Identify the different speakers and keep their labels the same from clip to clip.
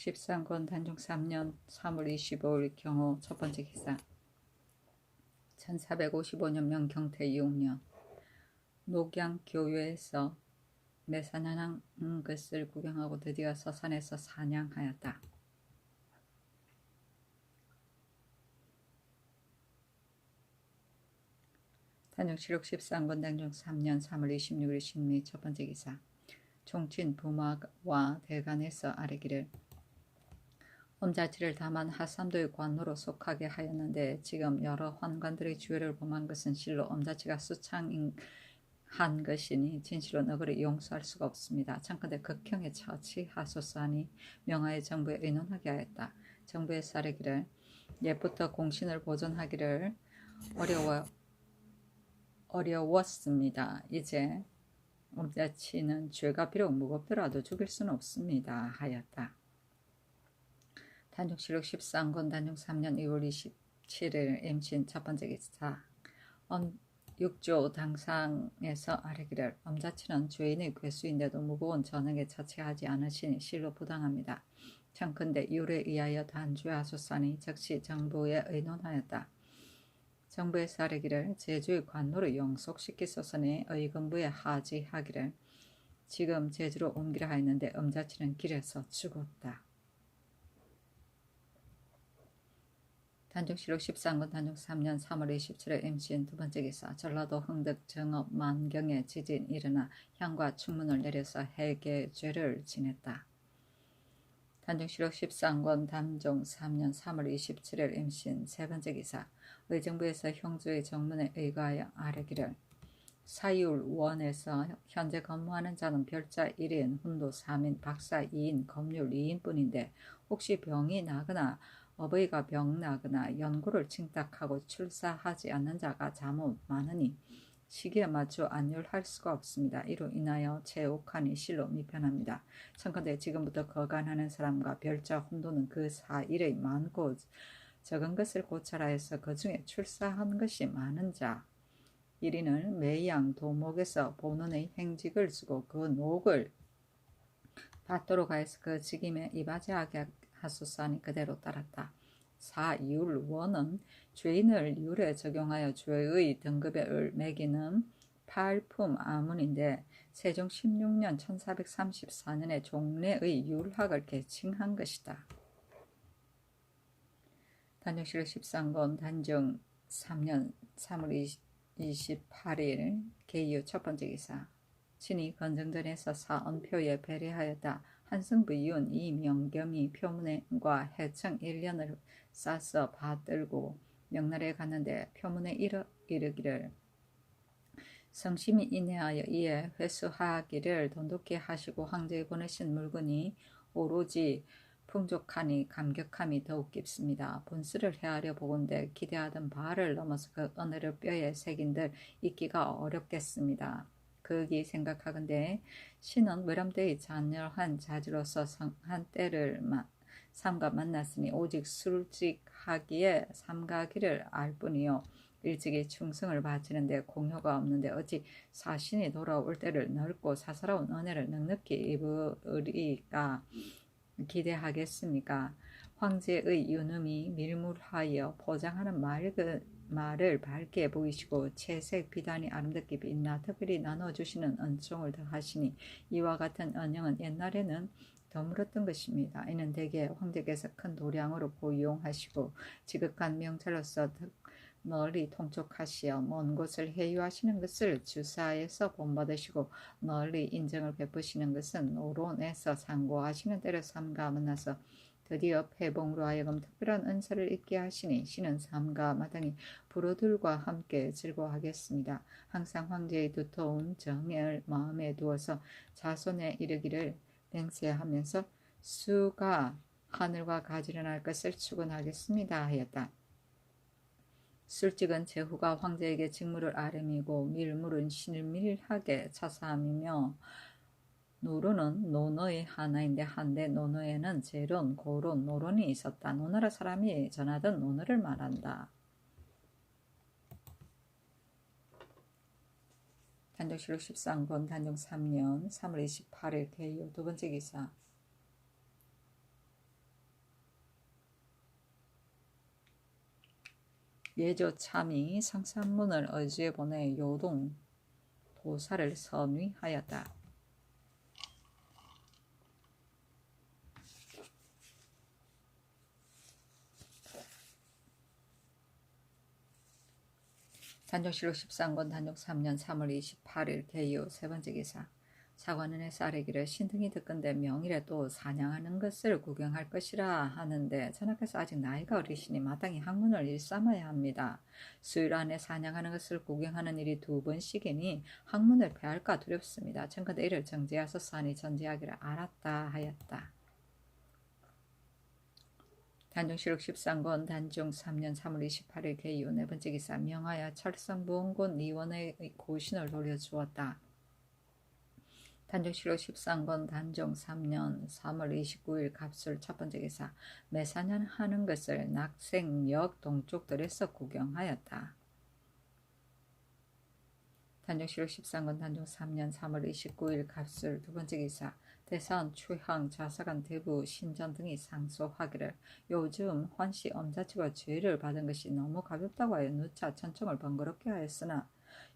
Speaker 1: 13권 단종 3년 3월 25일 경호 첫 번째 기사. 1455년 명경태 6년 녹양교회에서 매사냥한 것을 구경하고 드디어 서산에서 사냥하였다. 단종실록 13권 단종 3년 3월 26일 신미 첫 번째 기사. 종친 부마와 대간에서 아뢰기를 엄자치를 다만 하삼도의 관노로 속하게 하였는데 지금 여러 환관들의 주의를 범한 것은 실로 엄자치가 수창한 것이니 진실로 너그를 용서할 수가 없습니다. 참건대 극형에 처치하소서 하니 명하여 정부에 의논하게 하였다. 정부에서 아뢰기를 옛부터 공신을 보존하기를 어려웠습니다. 이제 엄자치는 죄가 비록 무겁더라도 죽일 수는 없습니다. 하였다. 단종실록 13권 단종 3년 2월 27일 임신 첫 번째 기사. 6조 당상에서 아뢰기를 엄자치는 죄인의 괴수인데도 무거운 전형에 처치하지 않으시니 실로 부당합니다. 청컨대 율에 의하여 단죄하소서 하니 즉시 정부에 의논하였다. 정부에서 아뢰기를 제주의 관노를 영속시키소서니 의금부에 하지하기를 지금 제주로 옮기려 하였는데 엄자치는 길에서 죽었다. 단종실록 13권 단종 3년 3월 27일 임신 두 번째 기사. 전라도 흥덕 정읍 만경에 지진 일어나 향과 충문을 내려서 해계죄를 지냈다. 단종실록 13권 단종 3년 3월 27일 임신 세 번째 기사. 의정부에서 형주의 정문에 의거하여 아뢰기를 사율원에서 현재 근무하는 자는 별자 1인, 훈도 3인, 박사 2인, 검률 2인뿐인데 혹시 병이 나거나 어버이가 병나거나 연고를 칭탁하고 출사하지 않는 자가 자못 많으니 시기에 맞춰 안율할 수가 없습니다. 이로 인하여 체옥하니 실로 미편합니다. 청컨대 지금부터 거간하는 사람과 별자 훈도는 그 사일의 많고 적은 것을 고찰하여서 그 중에 출사한 것이 많은 자 1인을 매양 도목에서 본원의 행직을 주고 그 녹을 받도록 하여서 그 직임에 이바지하게 하소서 하니 그대로 따랐다. 사율원은 죄인을 율에 적용하여 죄의 등급을 매기는 팔품 아문인데 세종 16년 1434년에 종래의 율학을 개칭한 것이다. 단종실록 13권 단종 3년 3월 28일 계유 첫 번째 기사. 친히 건정전에서 사언표에 배례하였다. 한승부 이윤 이명경이 표문과 해청 1년을 싸서 받들고 명나라에 갔는데 표문에 이르기를 성심이 인해하여 이에 회수하기를 돈독히 하시고 황제에 보내신 물건이 오로지 풍족하니 감격함이 더욱 깊습니다. 본스를 헤아려 보건대 기대하던 바를 넘어서 그 언어를 뼈에 새긴들 잊기가 어렵겠습니다. 그기 생각하건대 신은 외람되이 잔열한 자지로서 한때를 삼가 만났으니 오직 술직하기에 삼가기를 알 뿐이요 일찍이 충성을 바치는데 공효가 없는데 어찌 사신이 돌아올 때를 넓고 사사로운 은혜를 넉넉히 입으리까 기대하겠습니까? 황제의 유능이 밀물하여 포장하는 말을 밝게 보이시고 채색 비단이 아름답게 빛나 특별히 나눠주시는 은총을 더하시니 이와 같은 은영은 옛날에는 드물었던 것입니다. 이는 대개 황제께서 큰 도량으로 고용하시고 지극한 명찰로서 널리 통촉하시어 먼 곳을 회유하시는 것을 주사에서 본받으시고 널리 인정을 베푸시는 것은 노론에서 상고하시는 때를 삼가 만나서 드디어 패봉으로 하여금 특별한 은사를 입게 하시니 신은 삼가 마땅히 부로들과 함께 즐거워하겠습니다. 항상 황제의 두터운 정을 마음에 두어서 자손에 이르기를 맹세하면서 수가 하늘과 가지런할 할 것을 축원하겠습니다 하였다. 술직은 제후가 황제에게 직무를 아뢰미고 밀물은 신밀하게 차사함이며 노론은 논어의 하나인데 한데 논어에는 제론, 고론, 노론이 있었다. 노나라 사람이 전하던 논어를 말한다. 단종실록 13권 단종 3년 3월 28일 개요 두 번째 기사. 예조 참이 상산문을 의지해 보내 요동 도사를 선위하였다. 단종실록 13권 단종 3년 3월 28일 개요 세 번째 기사. 사관원에서 아뢰기를 신등이 듣건대 명일에 또 사냥하는 것을 구경할 것이라 하는데 전하께서 아직 나이가 어리시니 마땅히 학문을 일삼아야 합니다. 수일 안에 사냥하는 것을 구경하는 일이 2번씩이니 학문을 패할까 두렵습니다. 청컨대 이를 정지하소서 하니 전지하기를 알았다 하였다. 단종실록 13권 단종 3년 3월 28일 개요 네 번째 기사. 명하여 철성부원군 이원의 고신을 돌려주었다. 단종실록 13권 단종 3년 3월 29일 갑술 첫 번째 기사. 매사냥하는 것을 낙생역 동쪽들에서 구경하였다. 단종실록 13권 단종 3년 3월 29일 갑술 두 번째 기사. 대선, 추형, 좌사간, 대부, 신전 등이 상소하기를 요즘 환시 엄자치고 죄를 받은 것이 너무 가볍다고 하여 누차 천청을 번거롭게 하였으나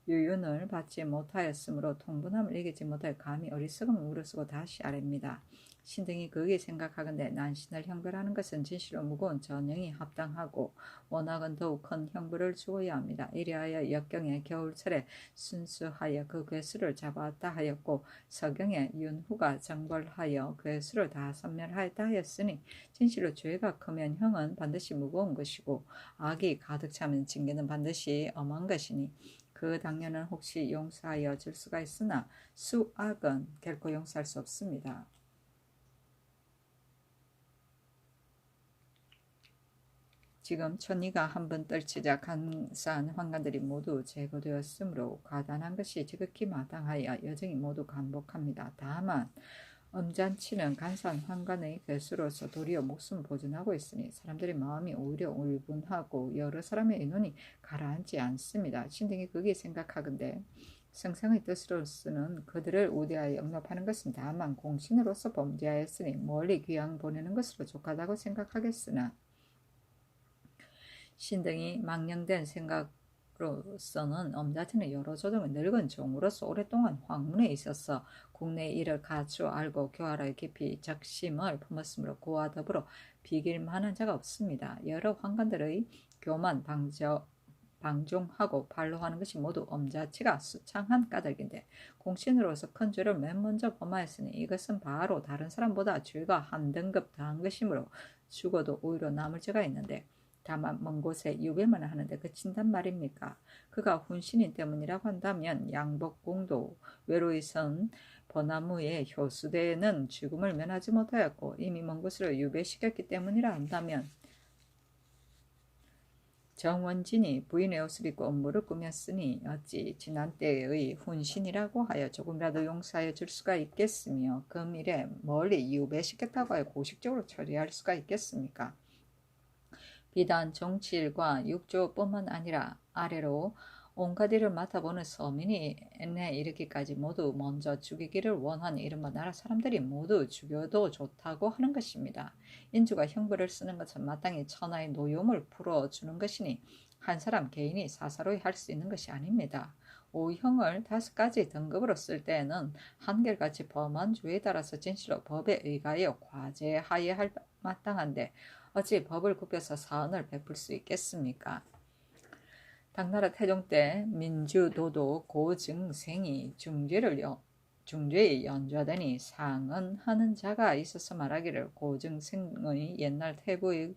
Speaker 1: 유윤을 받지 못하였으므로 통분함을 이기지 못하여 감히 어리석음을 무릅쓰고 다시 아뢰입니다. 신등이 거기에 생각하건대 난신을 형벌하는 것은 진실로 무거운 전형이 합당하고 원학은 더욱 큰 형벌을 주어야 합니다. 이리하여 역경에 겨울철에 순수하여 그 괴수를 잡아왔다 하였고 서경에 윤후가 정벌하여 괴수를 다 섬멸하였다 하였으니 진실로 죄가 크면 형은 반드시 무거운 것이고 악이 가득 차면 징계는 반드시 엄한 것이니 그 당뇨는 혹시 용서하여 줄 수가 있으나 수악은 결코 용서할 수 없습니다. 지금 천리가 한번 떨치자 간사한 환관들이 모두 제거되었으므로 가단한 것이 지극히 마땅하여 여정이 모두 간복합니다. 다만 엄잔치는 간사한 환관의 괴수로서 도리어 목숨을 보존하고 있으니 사람들의 마음이 오히려 울분하고 여러 사람의 의논이 가라앉지 않습니다. 신등이 거기에 생각하건대 성상의 뜻으로서는 그들을 우대하여 영납하는 것은 다만 공신으로서 범죄하였으니 멀리 귀양 보내는 것으로 족하다고 생각하겠으나 신등이 망령된 생각으로서는 엄자치는 여러 조정의 늙은 종으로서 오랫동안 황문에 있어서 국내의 일을 가주 알고 교활하여 깊이 적심을 품었으므로 그와 더불어 비길 만한 자가 없습니다. 여러 환관들의 교만 방종하고 반로하는 것이 모두 엄자치가 수창한 까닭인데 공신으로서 큰 죄를 맨 먼저 범하였으니 이것은 바로 다른 사람보다 죄가 한 등급 더한 것이므로 죽어도 오히려 남을 죄가 있는데 다만 먼 곳에 유배만 하는데 그친단 말입니까? 그가 훈신인 때문이라고 한다면 양복공도 외로이 선 버나무의 효수대는 죽음을 면하지 못하였고 이미 먼 곳으로 유배시켰기 때문이라 한다면 정원진이 부인의 옷을 입고 업무를 꾸몄으니 어찌 지난 때의 훈신이라고 하여 조금이라도 용서하여 줄 수가 있겠으며 금일에 멀리 유배시켰다고 하여 고식적으로 처리할 수가 있겠습니까? 비단 정치일과 육조뿐만 아니라 아래로 온갖 일을 맡아보는 서민이 이르기까지 모두 먼저 죽이기를 원하는 이른바 나라 사람들이 모두 죽여도 좋다고 하는 것입니다. 인주가 형벌을 쓰는 것은 마땅히 천하의 노염을 풀어주는 것이니 한 사람 개인이 사사로이 할 수 있는 것이 아닙니다. 오형을 5가지 등급으로 쓸 때에는 한결같이 범한 죄에 따라서 진실로 법에 의하여 과제하여야 할 마땅한데 어찌 법을 굽혀서 사언을 베풀 수 있겠습니까? 당나라 태종 때 민주도도 고증생이 중죄에 연좌되니 상언하는 자가 있어서 말하기를 고증생의 옛날 태부의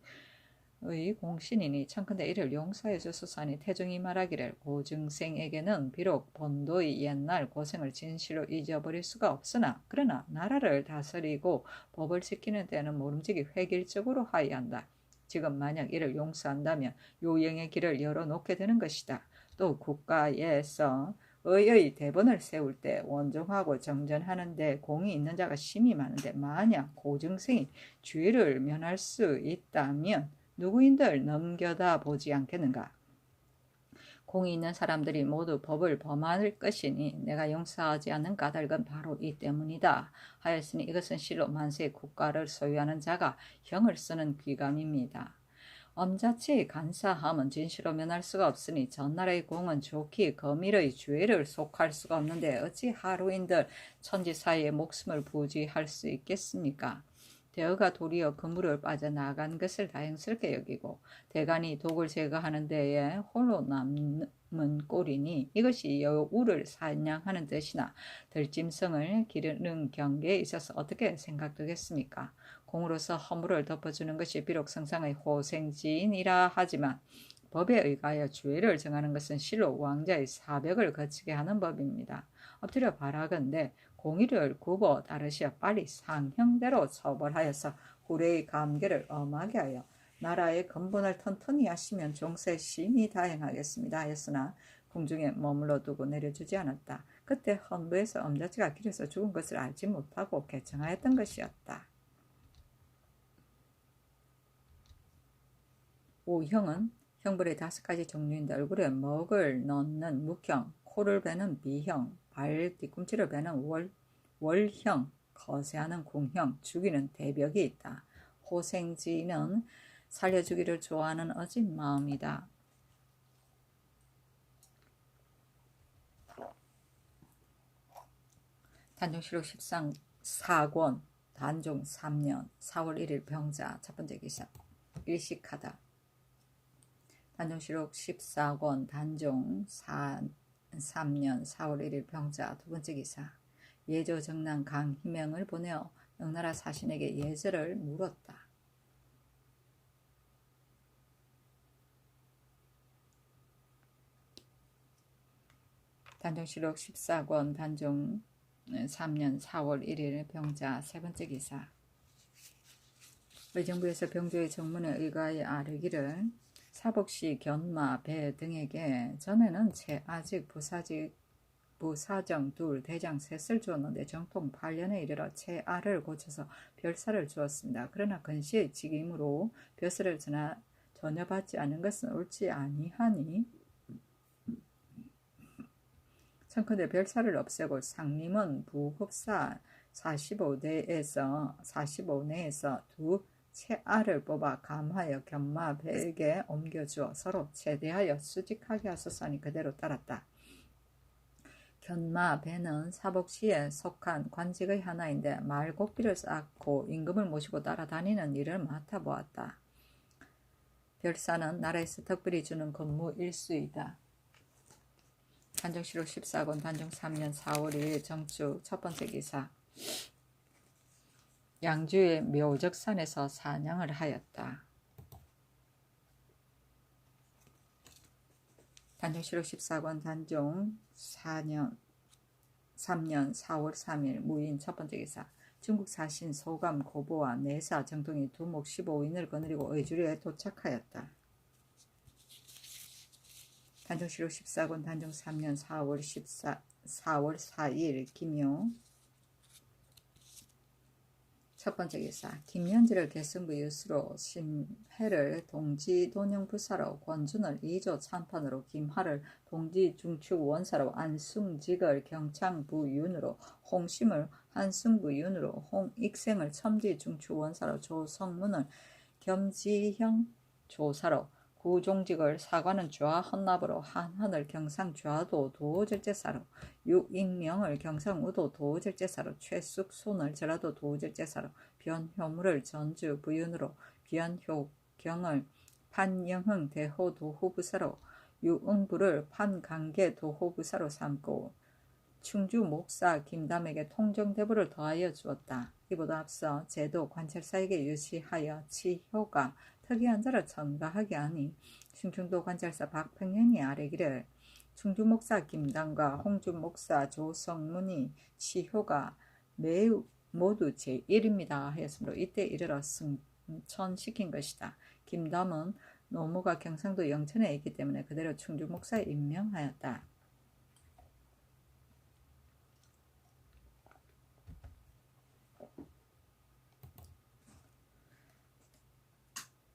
Speaker 1: 공신이니 청컨대 이를 용서해 주소서 하니 태종이 말하기를 고증생에게는 비록 본도의 옛날 고생을 진실로 잊어버릴 수가 없으나 그러나 나라를 다스리고 법을 지키는 데는 모름지기 획일적으로 하여야 한다. 지금 만약 이를 용서한다면 요영의 길을 열어놓게 되는 것이다. 또 국가에서 의의 대본을 세울 때 원종하고 정전하는 데 공이 있는 자가 심히 많은데 만약 고증생이 죄를 면할 수 있다면 누구인들 넘겨다 보지 않겠는가? 공이 있는 사람들이 모두 법을 범할 것이니 내가 용서하지 않는 까닭은 바로 이 때문이다 하였으니 이것은 실로 만세의 국가를 소유하는 자가 형을 쓰는 귀감입니다. 엄자치 간사함은 진실로 면할 수가 없으니 전나라의 공은 좋기 거밀의 죄를 속할 수가 없는데 어찌 하루인들 천지 사이에 목숨을 부지할 수 있겠습니까? 대어가 도리어 그물을 빠져나간 것을 다행스럽게 여기고 대간이 독을 제거하는 데에 홀로 남은 꼴이니 이것이 여우를 사냥하는 뜻이나 들짐승을 기르는 경계에 있어서 어떻게 생각되겠습니까? 공으로서 허물을 덮어주는 것이 비록 성상의 호생지인이라 하지만 법에 의하여 주의를 정하는 것은 실로 왕자의 사벽을 거치게 하는 법입니다. 엎드려 바라건대 공의를 굽어 따르시어 빨리 상형대로 처벌하여서 후레의 감개를 엄하게 하여 나라의 근본을 튼튼히 하시면 종세 심히 다행하겠습니다 하였으나 궁중에 머물러 두고 내려주지 않았다. 그때 헌부에서 엄자치가 길에서 죽은 것을 알지 못하고 개청하였던 것이었다. 5형은 형벌의 5가지 종류인데 얼굴에 먹을 넣는 묵형, 코를 베는 비형, 발 뒤꿈치를 베는 월형, 거세하는 궁형, 죽이는 대벽이 있다. 호생지는 살려주기를 좋아하는 어진 마음이다. 단종실록 14권 단종 3년 4월 1일 병자 첫 번째 기사 일식하다. 단종실록 14권 단종 3년 4월 1일 병자 두 번째 기사 예조 정남 강희명을 보내어 명나라 사신에게 예절을 물었다. 단종실록 14권 단종 3년 4월 1일 병자 세 번째 기사 의정부에서 병조의 정문에 의거하여 아뢰기를 사복시, 견마, 배 등에게 전에는 아직 부사정 둘, 대장 셋을 주었는데 정통 8년에 이르러 채아를 고쳐서 별사를 주었습니다. 그러나 근시의 직임으로 벼슬을 전혀 받지 않은 것은 옳지 아니하니 청컨대 별사를 없애고 상림은 부흡사 45내에서 두 채아를 뽑아 감하여 견마 배에게 옮겨주어 서로 제대하여 수직하게 하소서 하니 그대로 따랐다. 견마 배는 사복시에 속한 관직의 하나인데 말곡비를 쌓고 임금을 모시고 따라다니는 일을 맡아보았다. 별사는 나라에서 특별히 주는 근무 일수이다. 단종실록 14권 단종 3년 4월 2일 정축 첫 번째 기사 양주의 묘적산에서 사냥을 하였다. 단종실록 14권 단종 3년 4월 3일 무인 첫 번째 기사 중국 사신 소감 고보와 내사 정통이 두목 15인을 거느리고 의주리에 도착하였다. 단종실록 14권 단종 3년 4월 4일 김용 첫 번째 기사 김연지를 개성부 유수로 심해를 동지돈영부사로 권준을 2조 참판으로 김하를 동지중축원사로 안승직을 경창부윤으로 홍심을 한승부윤으로 홍익생을 첨지중축원사로 조성문을 겸지형 조사로 구종직을 사관은 좌 헌납으로 한헌을 경상 좌도 도절제사로 육익명을 경상 우도 도절제사로 최숙손을 전라도 도절제사로 변효물을 전주 부윤으로 변효경을 판영흥 대호 도호부사로 유응부를 판강계 도호부사로 삼고 충주 목사 김담에게 통정대부를 더하여 주었다. 이보다 앞서 제도 관찰사에게 유치하여 치효가 특이한 자를 첨가하게 하니 충청도 관찰사 박평년이 아뢰기를 충주 목사 김담과 홍주 목사 조성문이 치효가 매우 모두 제1입니다 하였으므로 이때 이르러 승천시킨 것이다. 김담은 노무가 경상도 영천에 있기 때문에 그대로 충주 목사에 임명하였다.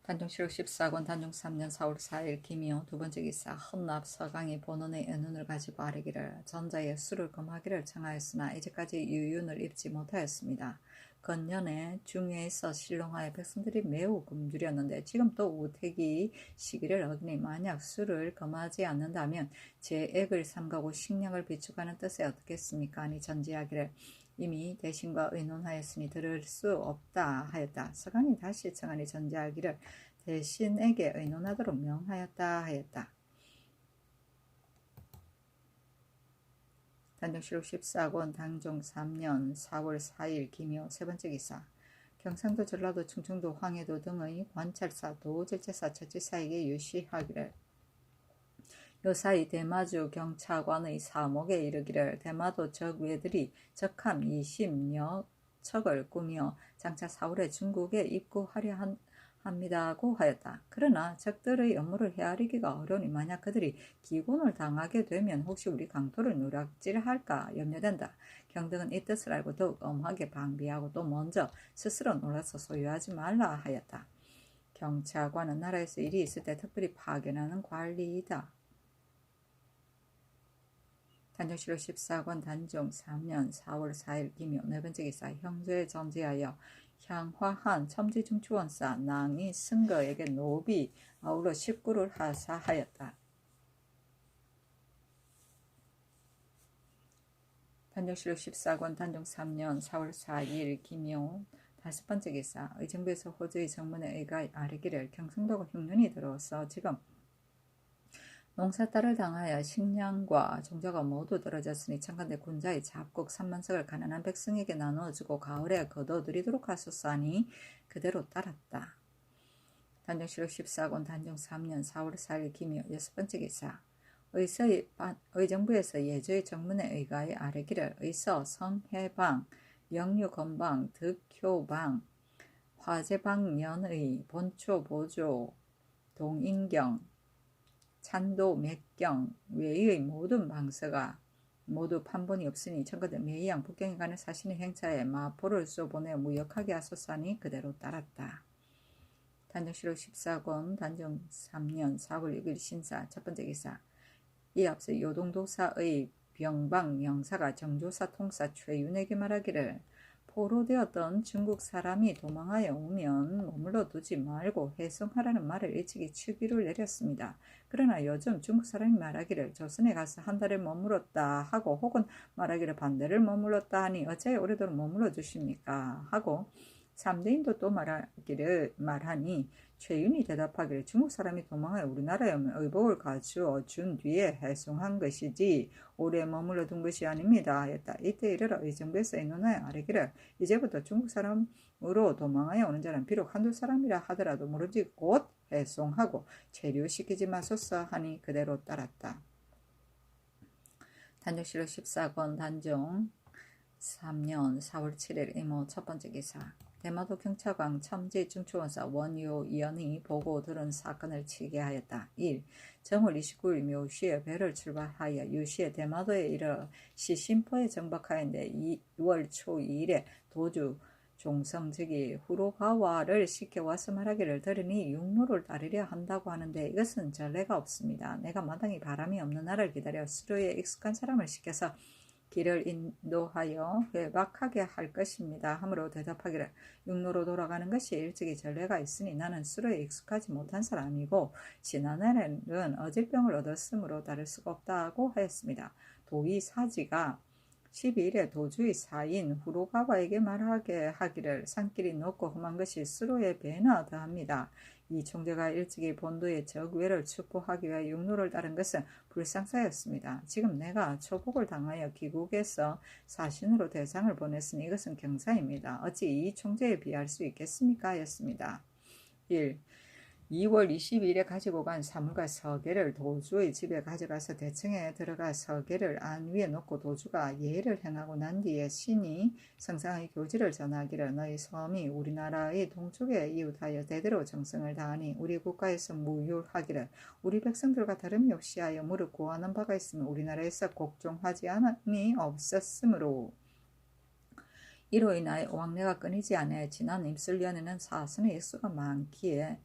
Speaker 1: 단종실록 14권 단종 3년 4월 4일 김이호 두 번째 기사 헌납 서강이 본원의 은운을 가지고 아뢰기를 전자의 수를 금하기를 청하였으나 이제까지 유윤을 입지 못하였습니다. 건년에 중에서 신롱하여 백성들이 매우 굶주렸는데 지금 또 우택이 시기를 어기니 만약 수를 금하지 않는다면 제 액을 삼가고 식량을 비축하는 뜻에 어떻겠습니까? 아니 전지하기를 이미 대신과 의논하였으니 들을 수 없다 하였다. 서강이 다시 청하니 전지하기를 대신에게 의논하도록 명하였다 하였다. 단종실록 14권 단종 3년 4월 4일 김효 세 번째 기사 경상도 전라도 충청도 황해도 등의 관찰사 도질제사 처지사에게 유시하기를 요사이 대마주 경차관의 사목에 이르기를 대마도 적외들이 적함 20여 척을 꾸며 장차 4월에 중국에 입구하려 합니다고 하였다. 그러나 적들의 업무를 헤아리기가 어려우니 만약 그들이 기곤을 당하게 되면 혹시 우리 강토를 누락질할까 염려된다. 경등은 이 뜻을 알고 더욱 엄하게 방비하고 또 먼저 스스로 놀라서 소유하지 말라 하였다. 경차관은 나라에서 일이 있을 때 특별히 파견하는 관리이다. 단종실록 14권 단종 3년 4월 4일 김효 네 번째 기사 형제에 전제하여 향화한 첨지중추원사 낭이 승거에게 노비 아울러 19를 하사하였다. 단종실록 14권 단종 3년 4월 4일 김효 다섯 번째 기사 의정부에서 호주의 정문에 의가 아뢰기를 경상도가 흉년이 들어서 지금 농사딸을 당하여 식량과 종자가 모두 떨어졌으니 청간대 군자의 잡곡 3만석을 가난한 백성에게 나누어주고 가을에 거둬들이도록 하소서하니 그대로 따랐다. 단종실록 14권 단종 3년 4월 4일 김효 여섯 번째 기사 의정부에서 예조의 정문에 의가에 아뢰기를 의서 성해방 영유건방 득효방 화재방년의 본초 보조 동인경 찬도 맥경 외의 모든 방서가 모두 판본이 없으니 청거대 매양 북경에 가는 사신의 행차에 마포를 쏘보내 무역하게 하소서하니 그대로 따랐다. 단종실록 14권 단종 3년 4월 6일 신사 첫 번째 기사 이 앞서 요동도사의 병방 영사가 정조사 통사 최윤에게 말하기를 포로되었던 중국 사람이 도망하여 오면 머물러 두지 말고 해송하라는 말을 일찍이 추기를 내렸습니다. 그러나 요즘 중국 사람이 말하기를 조선에 가서 한 달을 머물렀다 하고 혹은 말하기를 반대를 머물렀다 하니 어찌하여 오래도록 머물러 주십니까 하고 삼대인도 또 말하니 최윤이 대답하기를 중국 사람이 도망하여 우리나라에 오면 의복을 가주어 준 뒤에 해송한 것이지 오래 머물러 둔 것이 아닙니다 하였다. 이때 이르러 의정부에서 의논하여 아뢰기를 이제부터 중국 사람으로 도망하여 오는 자는 비록 한두 사람이라 하더라도 모르지 곧 해송하고 체류시키지 마소서 하니 그대로 따랐다. 단종실록 14권 단종 3년 4월 7일 이모 첫 번째 기사 대마도 경찰관 첨지중추원사 원효연이 보고 들은 사건을 치게하였다. 1. 정월 29일 묘시에 배를 출발하여 유시에 대마도에 이르러 시신포에 정박하였는데 2월 초 2일에 도주 종성직이 후로가와를 시켜와서 말하기를 들으니 육로를 따르려 한다고 하는데 이것은 전례가 없습니다. 내가 마땅히 바람이 없는 날을 기다려 수로에 익숙한 사람을 시켜서 길을 인도하여 회박하게 할 것입니다. 하므로 대답하기를 육로로 돌아가는 것이 일찍이 전례가 있으니 나는 수로에 익숙하지 못한 사람이고 지난해는 어질병을 얻었으므로 다를 수가 없다고 하였습니다. 도의 사지가 12일에 도주의 사인 후로가와에게 말하게 하기를 산길이 높고 험한 것이 수로의 배나 더합니다. 이 총재가 일찍이 본도의 적외를 축복하기 위해 육로를 따른 것은 불상사였습니다. 지금 내가 초복을 당하여 귀국에서 사신으로 대장을 보냈으니 이것은 경사입니다. 어찌 이 총재에 비할 수 있겠습니까? 하였습니다. 1. 2월 22일에 가지고 간 사물과 서계를 도주의 집에 가져가서 대청에 들어가 서계를 안 위에 놓고 도주가 예를 행하고 난 뒤에 신이 성상의 교지를 전하기를 너희 섬이 우리나라의 동쪽에 이웃하여 대대로 정성을 다하니 우리 국가에서 무율하기를 우리 백성들과 다름이 없이 하여 무릎 구하는 바가 있으면 우리나라에서 곡종하지 않음이 없었으므로 이로 인하여 왕래가 끊이지 않아 지난 임술년에는 사선의 액수가 많기에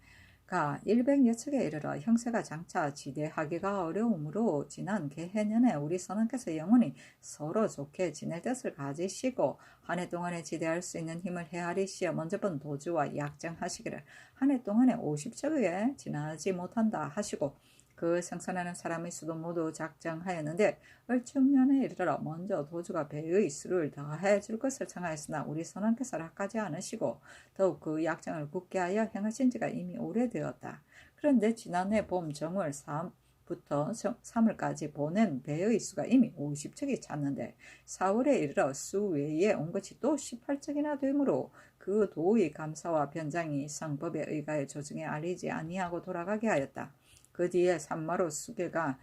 Speaker 1: 일백여 척에 이르러 형세가 장차 지대하기가 어려우므로 지난 개해년에 우리 선원께서 영원히 서로 좋게 지낼 뜻을 가지시고 한 해 동안에 지대할 수 있는 힘을 헤아리시어 먼저 본 도주와 약정하시기를 한 해 동안에 50척에 지나지 못한다 하시고 그 생선하는 사람의 수도 모두 작정하였는데 을충년에 이르러 먼저 도주가 배의 수를 더해 줄 것을 청하였으나 우리 선원께서 락하지 않으시고 더욱 그 약정을 굳게 하여 행하신 지가 이미 오래되었다. 그런데 지난해 봄 정월 3부터 3월까지 보낸 배의 수가 이미 50척이 찼는데 4월에 이르러 수 외에 온 것이 또 18척이나 되므로 그 도의 감사와 변장이 성법에 의가해 조정에 알리지 아니하고 돌아가게 하였다. 그 뒤에 산마로 수계가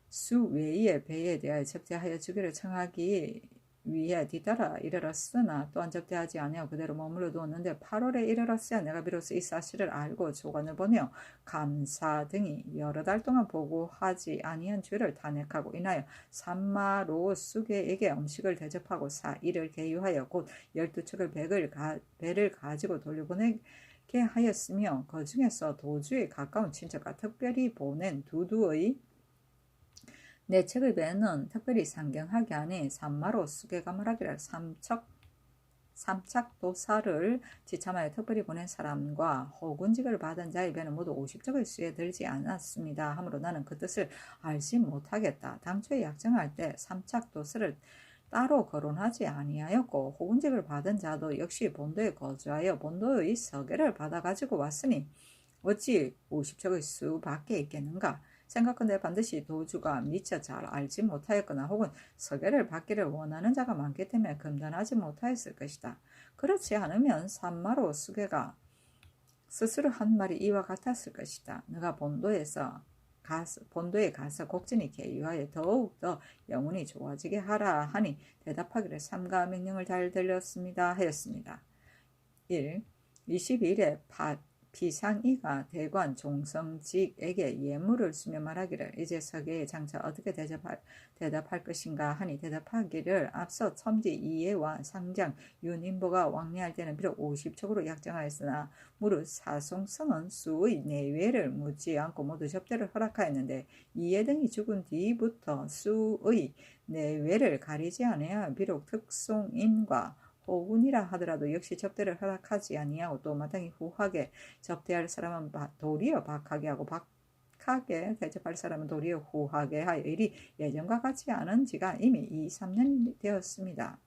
Speaker 1: 수 외의 배에 대하여 접대하여 주기를 청하기 위해 뒤따라 이르렀으나 또한 접대하지 아니하고 그대로 머물러 두었는데 8월에 이르렀어야 내가 비로소 이 사실을 알고 조관을 보내어 감사 등이 여러 달 동안 보고하지 아니한 죄를 탄핵하고 인하여 산마로 수계에게 음식을 대접하고 이를 계유하여 곧 12척을 배를 가지고 돌려보내 하였으며 그 중에서 도주에 가까운 친척과 특별히 보낸 두두의 내 책의 배는 특별히 상경하게 하니 산마로 수계가 말하기를 삼착도사를 지참하여 특별히 보낸 사람과 호군직을 받은 자의 배는 모두 50척의 수에 들지 않았습니다. 하므로 나는 그 뜻을 알지 못하겠다. 당초에 약정할 때 삼착도사를 따로 거론하지 아니하였고 호군직을 받은 자도 역시 본도에 거주하여 본도의 서계를 받아 가지고 왔으니 어찌 50척의 수밖에 있겠는가. 생각건대 반드시 도주가 미처 잘 알지 못하였거나 혹은 서계를 받기를 원하는 자가 많기 때문에 금단하지 못하였을 것이다. 그렇지 않으면 산마로 수계가 스스로 한 말이 이와 같았을 것이다. 내가 본도에 가서 곡진히 계유하여 더욱더 영혼이 좋아지게 하라 하니 대답하기를 삼가 명령을 잘 들렸습니다 하였습니다. 1. 22일에 비상이가 대관 종성직에게 예물을 주며 말하기를 이제 서계에 장차 어떻게 대답할 것인가 하니 대답하기를 앞서 첨지 이해와 상장 윤인보가 왕래할 때는 비록 50척으로 약정하였으나 무릇 사송성은 수의 내외를 묻지 않고 모두 접대를 허락하였는데 이해 등이 죽은 뒤부터 수의 내외를 가리지 않아야 비록 특송인과 호군이라 하더라도 역시 접대를 허락하지 아니하고 또 마땅히 후하게 접대할 사람은 도리어 박하게 하고 박하게 대접할 사람은 도리어 후하게 하여 일이 예전과 같지 않은 지가 이미 2-3년이 되었습니다.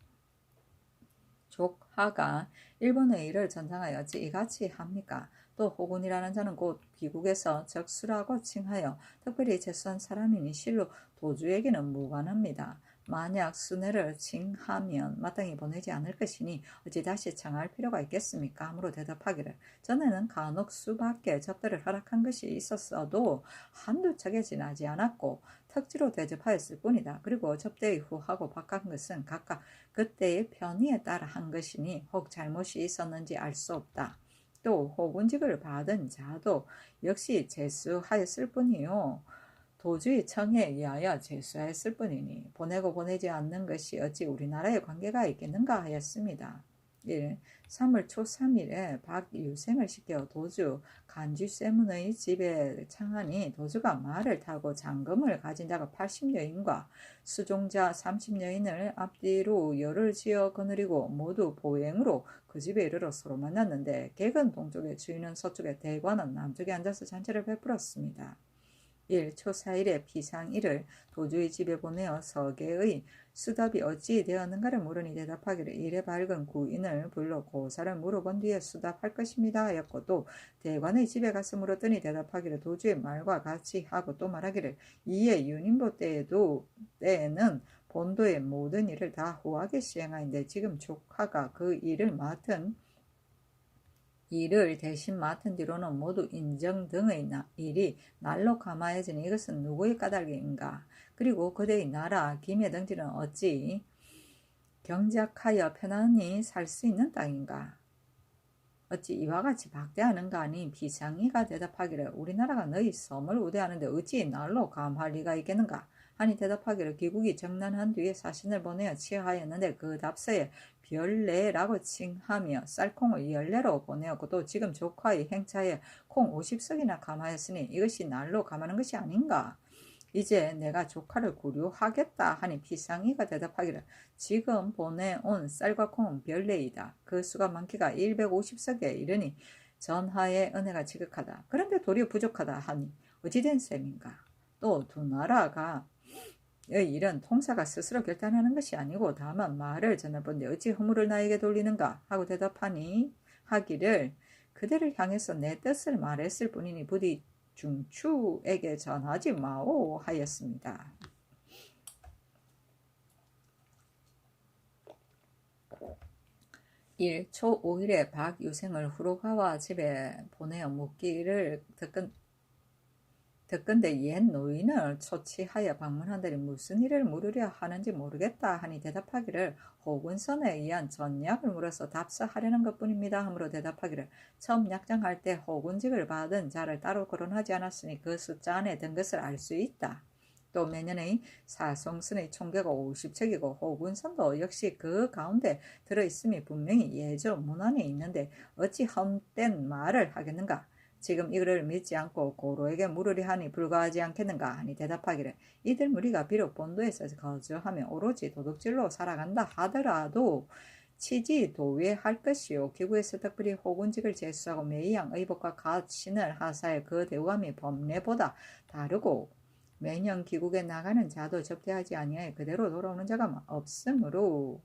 Speaker 1: 족하가 일본의 일을 전당하여 어찌 이같이 합니까? 또 호군이라는 자는 곧 귀국에서 적수라고 칭하여 특별히 제수한 사람이니 실로 도주에게는 무관합니다. 만약 순회를 칭하면 마땅히 보내지 않을 것이니 어찌 다시 청할 필요가 있겠습니까? 하므로 대답하기를 전에는 간혹 수밖에 접대를 허락한 것이 있었어도 한두 척에 지나지 않았고 특지로 대접하였을 뿐이다. 그리고 접대의 후하고 박한 것은 각각 그때의 편의에 따라 한 것이니 혹 잘못이 있었는지 알 수 없다. 또 호군직을 받은 자도 역시 제수하였을 뿐이요 도주의 청에 의하여 제수하였을 뿐이니 보내고 보내지 않는 것이 어찌 우리나라에 관계가 있겠는가 하였습니다. 1. 3월 초 3일에 박유생을 시켜 도주 간쥐세문의 집에 청하니 도주가 말을 타고 장검을 가진 자가 80여인과 수종자 30여인을 앞뒤로 열을 지어 거느리고 모두 보행으로 그 집에 이르러 서로 만났는데 객은 동쪽에 주인은 서쪽에 대관은 남쪽에 앉아서 잔치를 베풀었습니다. 1. 초 4일에 비상일을 도주의 집에 보내어 서계의 수답이 어찌 되었는가를 물으니 대답하기를 이래 밝은 구인을 불러 고사를 물어본 뒤에 수답할 것입니다 하였고 또 대관의 집에 가서 물었더니 대답하기를 도주의 말과 같이 하고 또 말하기를 이에 윤인보 때에는 본도의 모든 일을 다 후하게 시행하는데 지금 조카가 그 일을 대신 맡은 뒤로는 모두 인정 등의 일이 날로 감하여지니 이것은 누구의 까닭인가? 그리고 그대의 나라 김해 등지는 어찌 경작하여 편안히 살 수 있는 땅인가? 어찌 이와 같이 박대하는가 하니 비상이가 대답하기를 우리나라가 너희 섬을 우대하는데 어찌 날로 감할 리가 있겠는가? 하니 대답하기를 귀국이 정난한 뒤에 사신을 보내어 치하였는데 그 답서에 별내라고 칭하며 쌀콩을 10내로 보내었고 또 지금 조카의 행차에 콩 50석이나 감하였으니 이것이 날로 감하는 것이 아닌가. 이제 내가 조카를 구류하겠다 하니 피상이가 대답하기를 지금 보내온 쌀과 콩은 별내이다. 그 수가 많기가 150석에 이르니 전하의 은혜가 지극하다. 그런데 도리어 부족하다 하니 어찌된 셈인가. 또 두 나라가 의 일은 통사가 스스로 결단하는 것이 아니고 다만 말을 전할 본데 어찌 허물을 나에게 돌리는가 하고 대답하니 하기를 그대를 향해서 내 뜻을 말했을 뿐이니 부디 중추에게 전하지 마오 하였습니다. 1. 초 5일에 박유생을 후루가와 집에 보내어 묻기를 듣건대 옛 노인을 초치하여 방문한들이 무슨 일을 물으려 하는지 모르겠다 하니 대답하기를 호군선에 의한 전약을 물어서 답서하려는 것뿐입니다 하므로 대답하기를 처음 약정할 때 호군직을 받은 자를 따로 거론하지 않았으니 그 숫자 안에 든 것을 알 수 있다. 또 매년의 사송선의 총계가 50척이고 호군선도 역시 그 가운데 들어있음이 분명히 예조 문안에 있는데 어찌 헛된 말을 하겠는가. 지금 이를 믿지 않고 고로에게 물으려 하니 불가하지 않겠는가 하니 대답하기를 이들 무리가 비록 본도에서 거주하며 오로지 도둑질로 살아간다 하더라도 치지 도외할 것이요 기구에서 특별히 호군직을 제수하고 매양 의복과 갓신을 하사해 그 대우함이 법례보다 다르고 매년 기국에 나가는 자도 접대하지 아니하여 그대로 돌아오는 자가 없으므로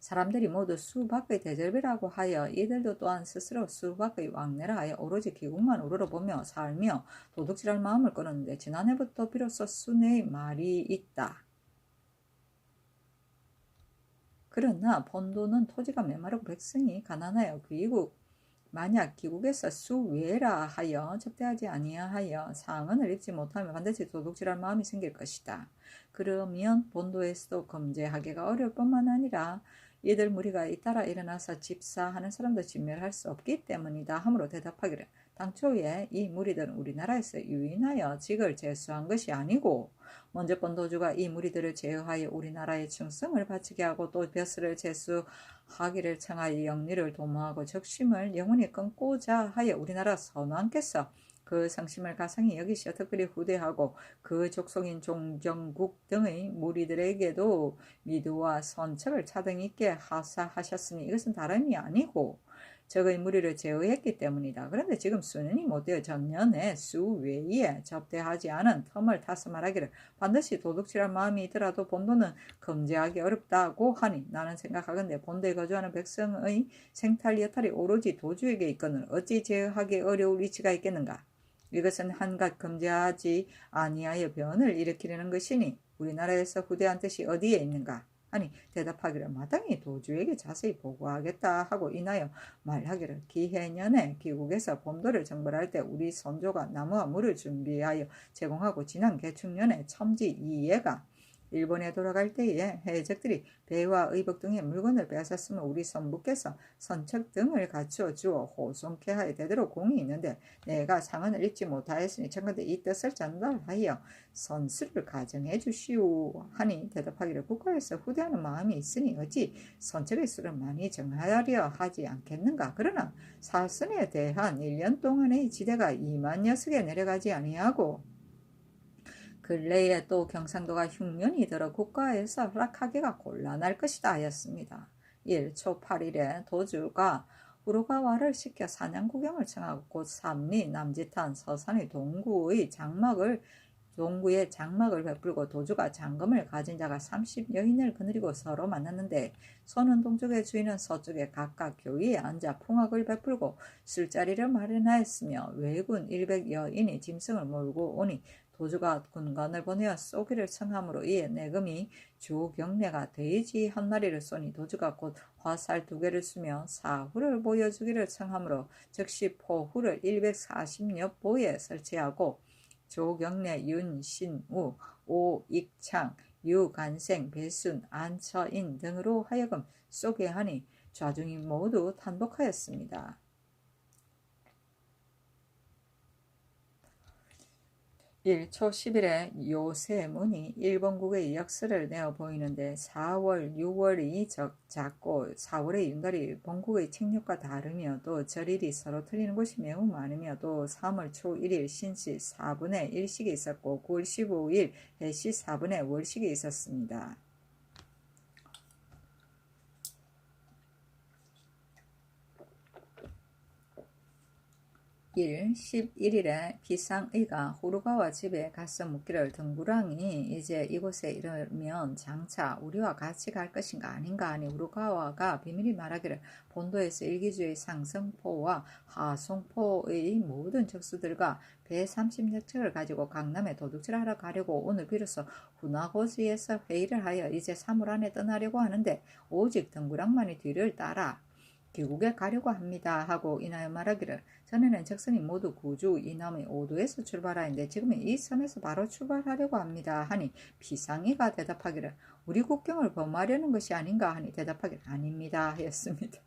Speaker 1: 사람들이 모두 수박의 대접이라고 하여 이들도 또한 스스로 수박의 왕래라 하여 오로지 기국만 우러러보며 살며 도둑질할 마음을 끊었는데 지난해부터 비로소 순의 말이 있다. 그러나 본도는 토지가 메마르고 백성이 가난하여 귀국 만약 기국에서 수외라 하여 접대하지 아니하여 상언을 입지 못하면 반드시 도둑질할 마음이 생길 것이다. 그러면 본도에서도 검제하기가 어려울 뿐만 아니라 이들 무리가 잇따라 일어나서 집사하는 사람도 진멸할 수 없기 때문이다 하므로 대답하기를 당초에 이 무리들은 우리나라에서 유인하여 직을 제수한 것이 아니고 먼저 본도주가 이 무리들을 제어하여 우리나라의 충성을 바치게 하고 또 벼슬을 제수하기를 청하여 영리를 도모하고 적심을 영원히 끊고자 하여 우리나라 선왕께서 그 성심을 가상히 여기시어 특별히 후대하고 그 족속인 종정국 등의 무리들에게도 미두와 선척을 차등 있게 하사하셨으니 이것은 다름이 아니고 적의 무리를 제어했기 때문이다. 그런데 지금 수년이 못되어 전년에 수외에 접대하지 않은 텀을 타서 말하기를 반드시 도둑질할 마음이 있더라도 본도는 검제하기 어렵다고 하니 나는 생각하건대 본도에 거주하는 백성의 생탈 여탈이 오로지 도주에게 있거늘 어찌 제어하기 어려울 위치가 있겠는가. 이것은 한갓 검제하지 아니하여 변을 일으키려는 것이니 우리나라에서 후대한 뜻이 어디에 있는가 하니 대답하기를 마땅히 도주에게 자세히 보고하겠다 하고 인하여 말하기를 기해년에 기국에서 본도를 정벌할 때 우리 선조가 나무와 물을 준비하여 제공하고 지난 개축년에 첨지 이해가 일본에 돌아갈 때에 해적들이 배와 의복 등의 물건을 빼앗았으면 우리 선부께서 선척 등을 갖추어 주어 호송케 하여 되도록 공이 있는데 내가 상언을 읽지 못하였으니 청컨대 이 뜻을 전달하여 선수를 가정해 주시오 하니 대답하기를 국가에서 후대하는 마음이 있으니 어찌 선척의 수를 많이 정하려 하지 않겠는가. 그러나 사선에 대한 1년 동안의 지대가 2만 녀석에 내려가지 아니하고 근래에 또 경상도가 흉년이 들어 국가에서 허락하기가 곤란할 것이다 하였습니다. 1. 초 8일에 도주가 우루가와를 시켜 사냥 구경을 청하고 곧 삼리, 남지탄, 서산의 동구의 장막을 베풀고 도주가 장검을 가진 자가 30여인을 거느리고 서로 만났는데 손은 동쪽에 주인은 서쪽에 각각 교위에 앉아 풍악을 베풀고 술자리를 마련하였으며 왜군 100여인이 짐승을 몰고 오니 도주가 군관을 보내어 쏘기를 청하므로 이에 내금이 조경래가 돼지 한 마리를 쏘니 도주가 곧 화살 2개를 쏘며 사후를 보여주기를 청하므로 즉시 포후를 140여 보에 설치하고 조경래, 윤신우, 오익창, 유간생, 배순, 안처인 등으로 하여금 쏘게 하니 좌중이 모두 탄복하였습니다. 1초 10일에 요세문이 일본국의 역사를 내어 보이는데 4월, 6월이 작고 4월의 윤달이 본국의 책력과 다르며 또 절일이 서로 틀리는 곳이 매우 많으며 또 3월 초 1일 신시 4분의 1식이 있었고 9월 15일 해시 4분의 월식이 있었습니다. 11일에 비상의가 후루가와 집에 가서 묻기를 등구랑이 이제 이곳에 이르면 장차 우리와 같이 갈 것인가 아닌가 하니 후루가와가 비밀히 말하기를 본도에서 일기주의 상승포와 하송포의 모든 적수들과 배 30여 척을 가지고 강남에 도둑질하러 가려고 오늘 비로소 후나고지에서 회의를 하여 이제 3월 안에 떠나려고 하는데 오직 등구랑만이 뒤를 따라 귀국에 가려고 합니다 하고 인하여 말하기를 전에는 적선이 모두 구주 이남의 오도에서 출발하였는데 지금은 이 섬에서 바로 출발하려고 합니다 하니 비상이가 대답하기를 우리 국경을 범하려는 것이 아닌가 하니 대답하기를 아닙니다 하였습니다.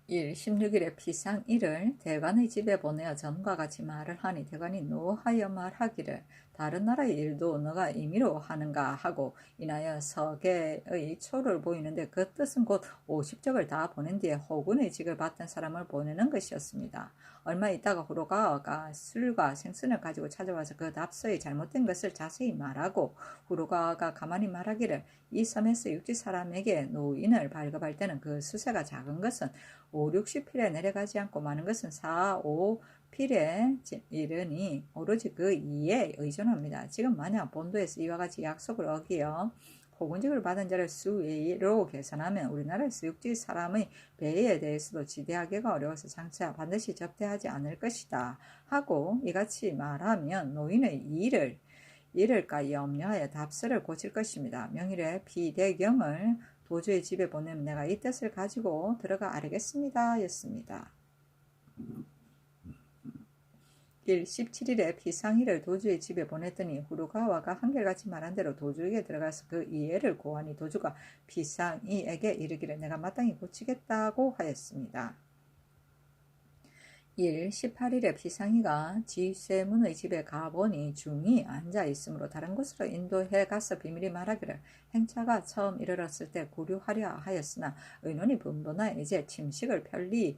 Speaker 1: 16일에 비상일을 대관의 집에 보내어 전과 같이 말을 하니 대관이 노하여 말하기를 다른 나라의 일도 너가 임의로 하는가 하고 인하여 서계의 초를 보이는데 그 뜻은 곧 50적을 다 보낸 뒤에 호군의 직을 받던 사람을 보내는 것이었습니다. 얼마 있다가 후루가와가 술과 생선을 가지고 찾아와서 그 답서에 잘못된 것을 자세히 말하고 후루가와가 가만히 말하기를 이 섬에서 육지 사람에게 노인을 발급할 때는 그 수세가 작은 것은 5, 60필에 내려가지 않고 많은 것은 4, 5필에 이르니 오로지 그 이에 의존합니다. 지금 만약 본도에서 이와 같이 약속을 어기어 호군직을 받은 자를 수위로 계산하면 우리나라에서 육지 사람의 배에 대해서도 지대하기가 어려워서 장차 반드시 접대하지 않을 것이다 하고 이같이 말하면 노인의 일을 이를까 염려하여 답서를 고칠 것입니다. 명일에 비대경을 도주의 집에 보내면 내가 이 뜻을 가지고 들어가 아뢰겠습니다 였습니다. 17일에 비상이를 도주의 집에 보냈더니 후루가와가 한결같이 말한 대로 도주에게 들어가서 그 이해를 고하니 도주가 비상이에게 이르기를 내가 마땅히 고치겠다고 하였습니다. 18일에 비상이가 지세문의 집에 가보니 중이 앉아있으므로 다른 곳으로 인도해 가서 비밀히 말하기를 행차가 처음 이르렀을 때 구류하려 하였으나 의논이 분분하여 이제 침식을 편리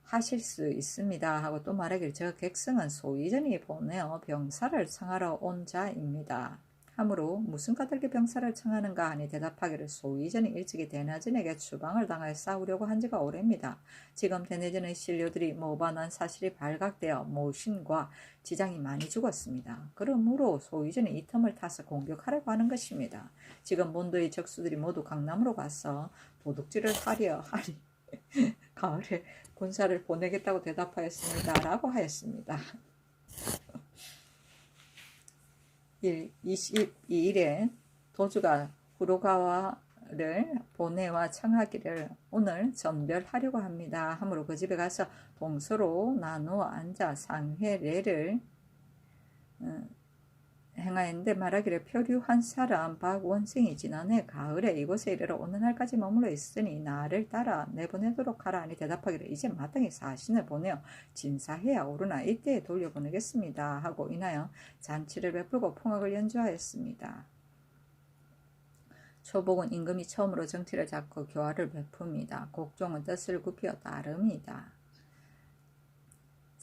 Speaker 1: 하실 수 있습니다 하고 또 말하기를 저 객성은 소이전이 보내어 병사를 청하러 온 자입니다. 하므로 무슨 까닭에 병사를 청하는가 하니 대답하기를 소이전이 일찍이 대나전에게 추방을 당하여 싸우려고 한 지가 오래입니다. 지금 대나전의 신료들이 모반한 사실이 발각되어 모신과 지장이 많이 죽었습니다. 그러므로 소이전이 이 틈을 타서 공격하려고 하는 것입니다. 지금 본도의 적수들이 모두 강남으로 가서 도둑질을 하려 하니 가을에 군사를 보내겠다고 대답하였습니다 라고 하였습니다. 22일에 도주가 후루가와를 보내와 청하기를 오늘 전별하려고 합니다 하므로 그 집에 가서 동서로 나누어 앉아 상회례를 행하였는데 말하기를 표류한 사람 박원생이 지난해 가을에 이곳에 이르러 오는 날까지 머물러 있으니 나를 따라 내보내도록 하라 하니 대답하기를 이제 마땅히 사신을 보내어 진사해야 오르나 이때에 돌려보내겠습니다 하고 인하여 잔치를 베풀고 풍악을 연주하였습니다. 초복은 임금이 처음으로 정치를 잡고 교화를 베풉니다. 곡종은 뜻을 굽혀 따릅니다.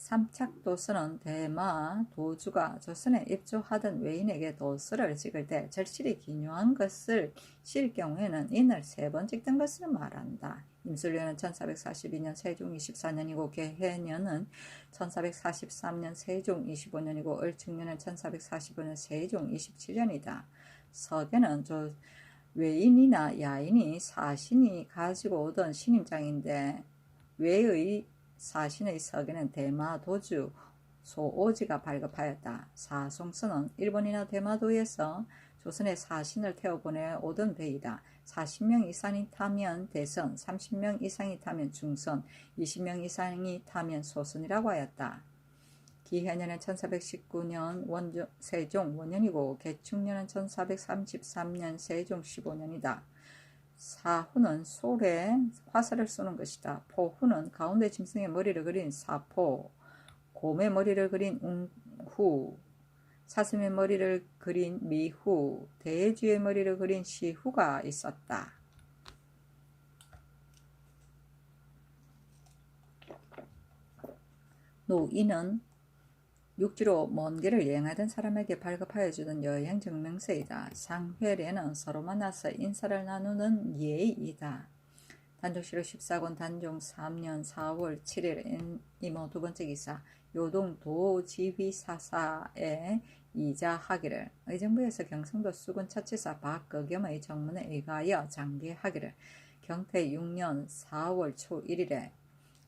Speaker 1: 삼착도서는 대마 도주가 조선에 입주하던 외인에게 도서를 찍을 때 절실히 기묘한 것을 실 경우에는 인을 3번 찍던 것을 말한다. 임술년은 1442년 세종 24년이고 개해년은 1443년 세종 25년이고 을축년은 1445년 세종 27년이다. 서계는 외인이나 야인이 사신이 가지고 오던 신임장인데 외의 사신의 서계는 대마도주 소오지가 발급하였다. 사송선은 일본이나 대마도에서 조선의 사신을 태워보내 오던 배이다. 40명 이상이 타면 대선, 30명 이상이 타면 중선, 20명 이상이 타면 소선이라고 하였다. 기해년은 1419년 세종 5년이고 개축년은 1433년 세종 15년이다. 사후는 솔에 화살을 쏘는 것이다. 포후는 가운데 짐승의 머리를 그린 사포, 곰의 머리를 그린 웅후, 사슴의 머리를 그린 미후, 대쥐의 머리를 그린 시후가 있었다. 노인은 육지로 먼 길을 여행하던 사람에게 발급하여 주는 여행 증명서이다. 상회례는 서로 만나서 인사를 나누는 예의이다. 단종실록 14권 단종 3년 4월 7일 이모 두 번째 기사 요동 도지휘사사에 이자하기를 의정부에서 경상도 수군차치사 박거겸의 정문에 의가하여 장계하기를 경태 6년 4월 초 1일에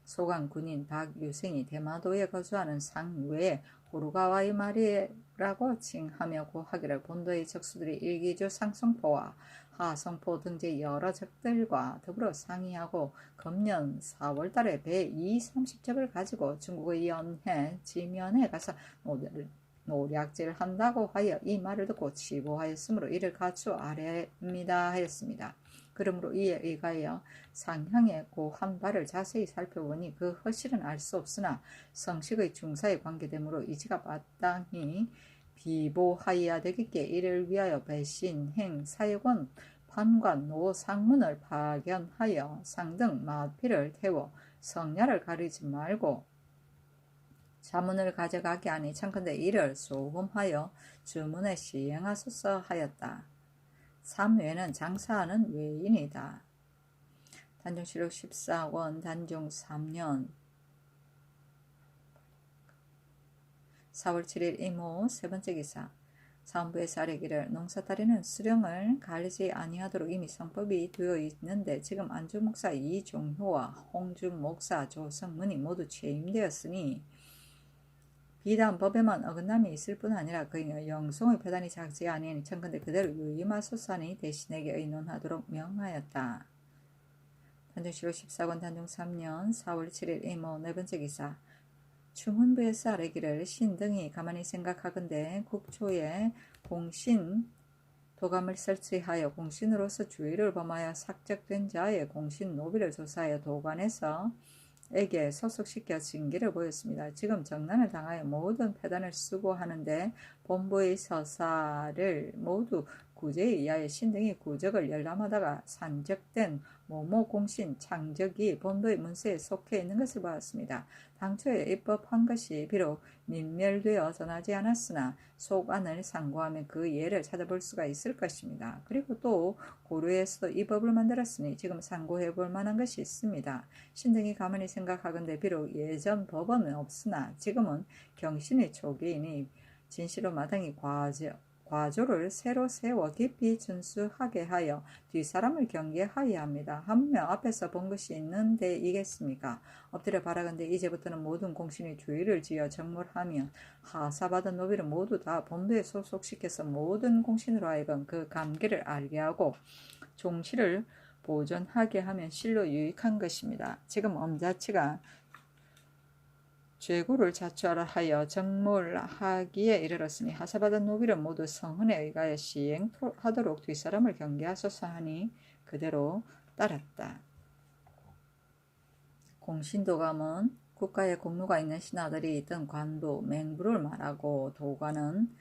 Speaker 1: 소강 군인 박유생이 대마도에 거주하는 상외에 호루가와의 말이라고 칭하며 고하기를 본도의 적수들이 일기주 상성포와 하성포 등지 여러 적들과 더불어 상의하고 금년 4월달에 배 230척을 가지고 중국의 연해 지면에 가서 노략질 한다고 하여 이 말을 듣고 치보하였으므로 이를 갖추 아뢰입니다 하였습니다. 그러므로 이에 의하여 상향의 고한 바를 자세히 살펴보니 그 허실은 알 수 없으나 성식의 중사에 관계되므로 이지가 마땅히 비보하여야 되겠기에 이를 위하여 배신, 행, 사역원, 판관, 노, 상문을 파견하여 상등 마피를 태워 성야를 가리지 말고 자문을 가져가게 하니 청컨대 이를 소금하여 주문에 시행하소서 하였다. 3외는 장사하는 외인이다. 단종실록 14권 단종 3년 4월 7일 이모 세 번째 기사 사원부에서 아뢰기를 농사다리는 수령을 가리지 아니하도록 이미 성법이 되어 있는데 지금 안주 목사 이종효와 홍주 목사 조성문이 모두 취임되었으니 비단 법에만 어긋남이 있을 뿐 아니라 그의 영성의 표단이 작지 아니하니 청컨대 그대로 유임하소서 하니 대신에게 의논하도록 명하였다. 단종실록 14권 단종 3년 4월 7일 이모 네 번째 기사 충훈부에서 아뢰기를 신등이 가만히 생각하건대 국초에 공신 도감을 설치하여 공신으로서 주의를 범하여 삭적된 자의 공신 노비를 조사하여 도관에서 에게 소속시켜 징계를 보였습니다. 지금 정난을 당하여 모든 패단을 쓰고 하는데 본부의 서사를 모두 구제에 의하여 신등이 구적을 열람하다가 산적된 모모 공신 창적이 본부의 문서에 속해 있는 것을 보았습니다. 당초에 입법한 것이 비록 민멸되어 전하지 않았으나 속안을 상고하면 그 예를 찾아볼 수가 있을 것입니다. 그리고 또 고려에서도 이 법을 만들었으니 지금 상고해 볼 만한 것이 있습니다. 신등이 가만히 생각하건대 비록 예전 법은 없으나 지금은 경신의 초기이니 진실로 마땅히 과조를 새로 세워 깊이 준수하게 하여 뒷사람을 경계하여야 합니다. 하물며 앞에서 본 것이 있는데 이겠습니까? 엎드려 바라건대 이제부터는 모든 공신이 주의를 지어 정몰하면 하사받은 노비를 모두 다 본부에 소속시켜서 모든 공신으로 하여금 그 감기를 알게 하고 종실을 보존하게 하면 실로 유익한 것입니다. 지금 엄자치가 죄고를 자초하라 하여 정몰하기에 이르렀으니 하사받은 노비를 모두 성헌에 의하여 시행하도록 뒷사람을 경계하소서 하니 그대로 따랐다. 공신도감은 국가에 공로가 있는 신하들이 있던 관도, 맹부를 말하고 도관은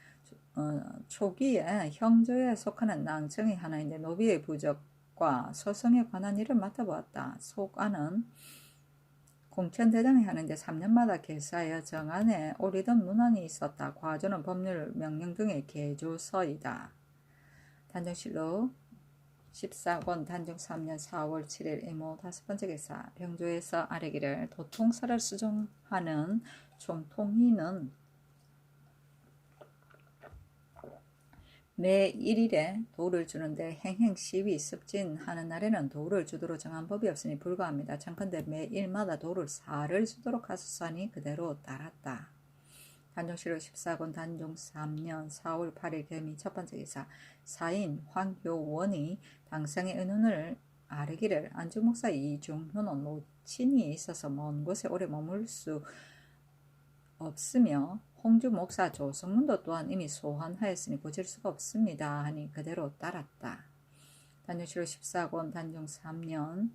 Speaker 1: 초기에 형조에 속하는 낭청의 하나인데 노비의 부적과 소송에 관한 일을 맡아보았다. 속안은 공천대장이 하는데 3년마다 개사하여 정안에 오리던 문안이 있었다. 과조는 법률, 명령 등의 개조서이다. 단종실록 14권 단종 3년 4월 7일 이모 다섯 번째 개사 병조에서 아뢰기를 도통사를 수정하는 총통위는 매 1일에 도를 주는데 행행시위 습진하는 날에는 도를 주도록 정한 법이 없으니 불가합니다. 청컨대 매 일마다 도를 4를 주도록 하소서 하니 그대로 따랐다. 단종실록 14권 단종 3년 4월 8일 개미 첫 번째 기사 사인 황효원이 당상의 의논을 아뢰기를 안주목사 이종효는 모친이 있어서 먼 곳에 오래 머물 수 없으며 홍주 목사 조성문도 또한 이미 소환하였으니 고칠 수가 없습니다 하니 그대로 따랐다. 단종실로 14권 단종 3년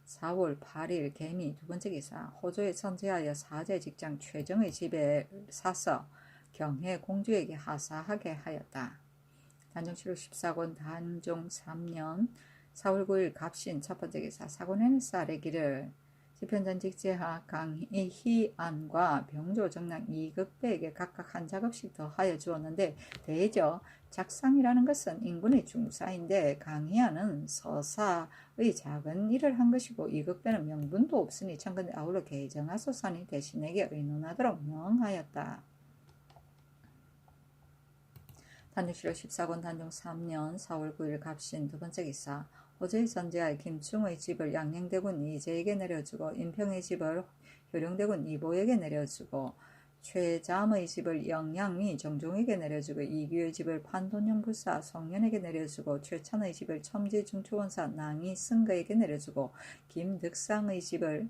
Speaker 1: 4월 8일 개미 두 번째 기사 호조에 선제하여 사제 직장 최정의 집에 사서 경혜 공주에게 하사하게 하였다. 단종실로 14권 단종 3년 4월 9일 갑신 첫 번째 기사 사고내는 쌀의 길을 지편전직 제하 강희안과 병조 정랑 이극배에게 각각 한 작업씩 더하여 주었는데 대저 작상이라는 것은 인군의 중사인데 강희안은 서사의 작은 일을 한 것이고 이극배는 명분도 없으니 청근대 아울러 계정하소선이 대신에게 의논하도록 명하였다. 단종실로 14권 단종 3년 4월 9일 갑신 두 번째 기사 호조의 선제하여 김충의 집을 양녕대군 이재에게 내려주고 인평의 집을 효령대군 이보에게 내려주고 최잠의 집을 영양이 정종에게 내려주고 이규의 집을 판돈영 부사 성년에게 내려주고 최찬의 집을 첨지 중초원사 낭이 승거에게 내려주고 김득상의 집을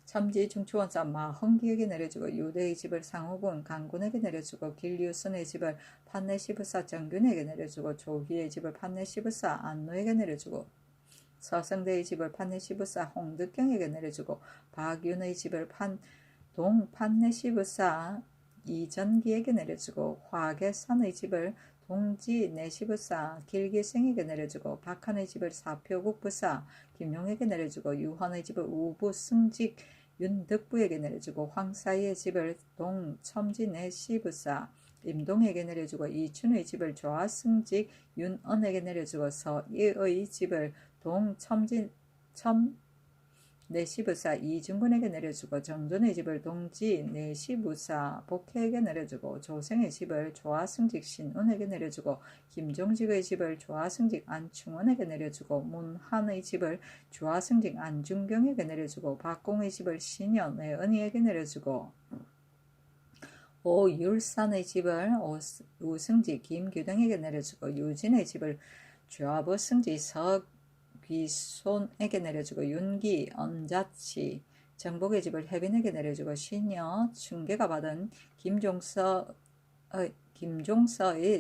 Speaker 1: 첨지 중초원사 마헌기에게 내려주고 유대의 집을 상호군 강군에게 내려주고 길리우선의 집을 판내시부사 정균에게 내려주고 조희의 집을 판내시부사 안노에게 내려주고 서성대의 집을 판내시부사 홍득경에게 내려주고 박윤의 집을 판내시부사 이전기에게 내려주고 화계산의 집을 동지내시부사 길기생에게 내려주고 박한의 집을 사표국부사 김용에게 내려주고 유헌의 집을 우부승직 윤득부에게 내려주고 황사이의 집을 동첨지내시부사 임동에게 내려주고 이춘의 집을 조화승직 윤언에게 내려주고 서예의 집을 동첨지내시부사 이중근에게 내려주고 정전의 집을 동지내시부사 복혜에게 내려주고 조생의 집을 조화승직 신운에게 내려주고 김종직의 집을 조화승직 안충원에게 내려주고 문한의 집을 조화승직 안중경에게 내려주고 박공의 집을 신여내은이에게 내려주고 오율산의 집을 우승직 김규등에게 내려주고 유진의 집을 좌부승직 서귀손에게 내려주고 윤기 언자치 정복의 집을 혜빈에게 내려주고 신여 충계가 받은 김종서의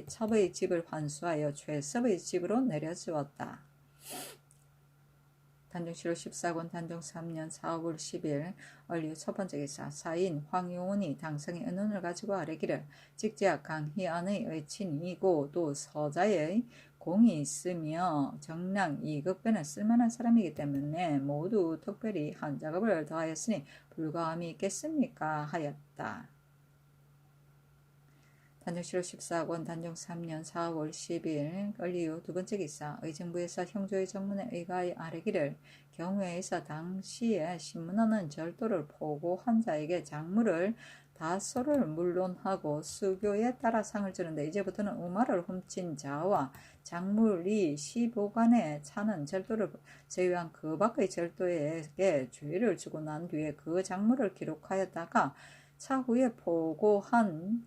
Speaker 1: 첩의 집을 환수하여 최섭의 집으로 내려주었다. 단종실로 14권 단종 3년 4월 10일 얼류 첫 번째 기사 사인 황용운이 당성의 은원을 가지고 아뢰기를 직제학 강희안의 의친이고 또 서자의 공이 있으며 정랑 이극배는 쓸만한 사람이기 때문에 모두 특별히 한 작업을 더하였으니 불가함이 있겠습니까 하였다. 단종실로 14권 단종 3년 4월 10일 얼리후 두 번째 기사 의정부에서 형조의 정문에 의가의 아뢰기를 경회에서 당시에 신문하는 절도를 보고한 자에게 작물을 다소를 물론하고 수교에 따라 상을 주는데 이제부터는 우마를 훔친 자와 작물이 시보관에 차는 절도를 제외한 그 밖의 절도에게 죄를 주고 난 뒤에 그 작물을 기록하였다가 차후에 보고한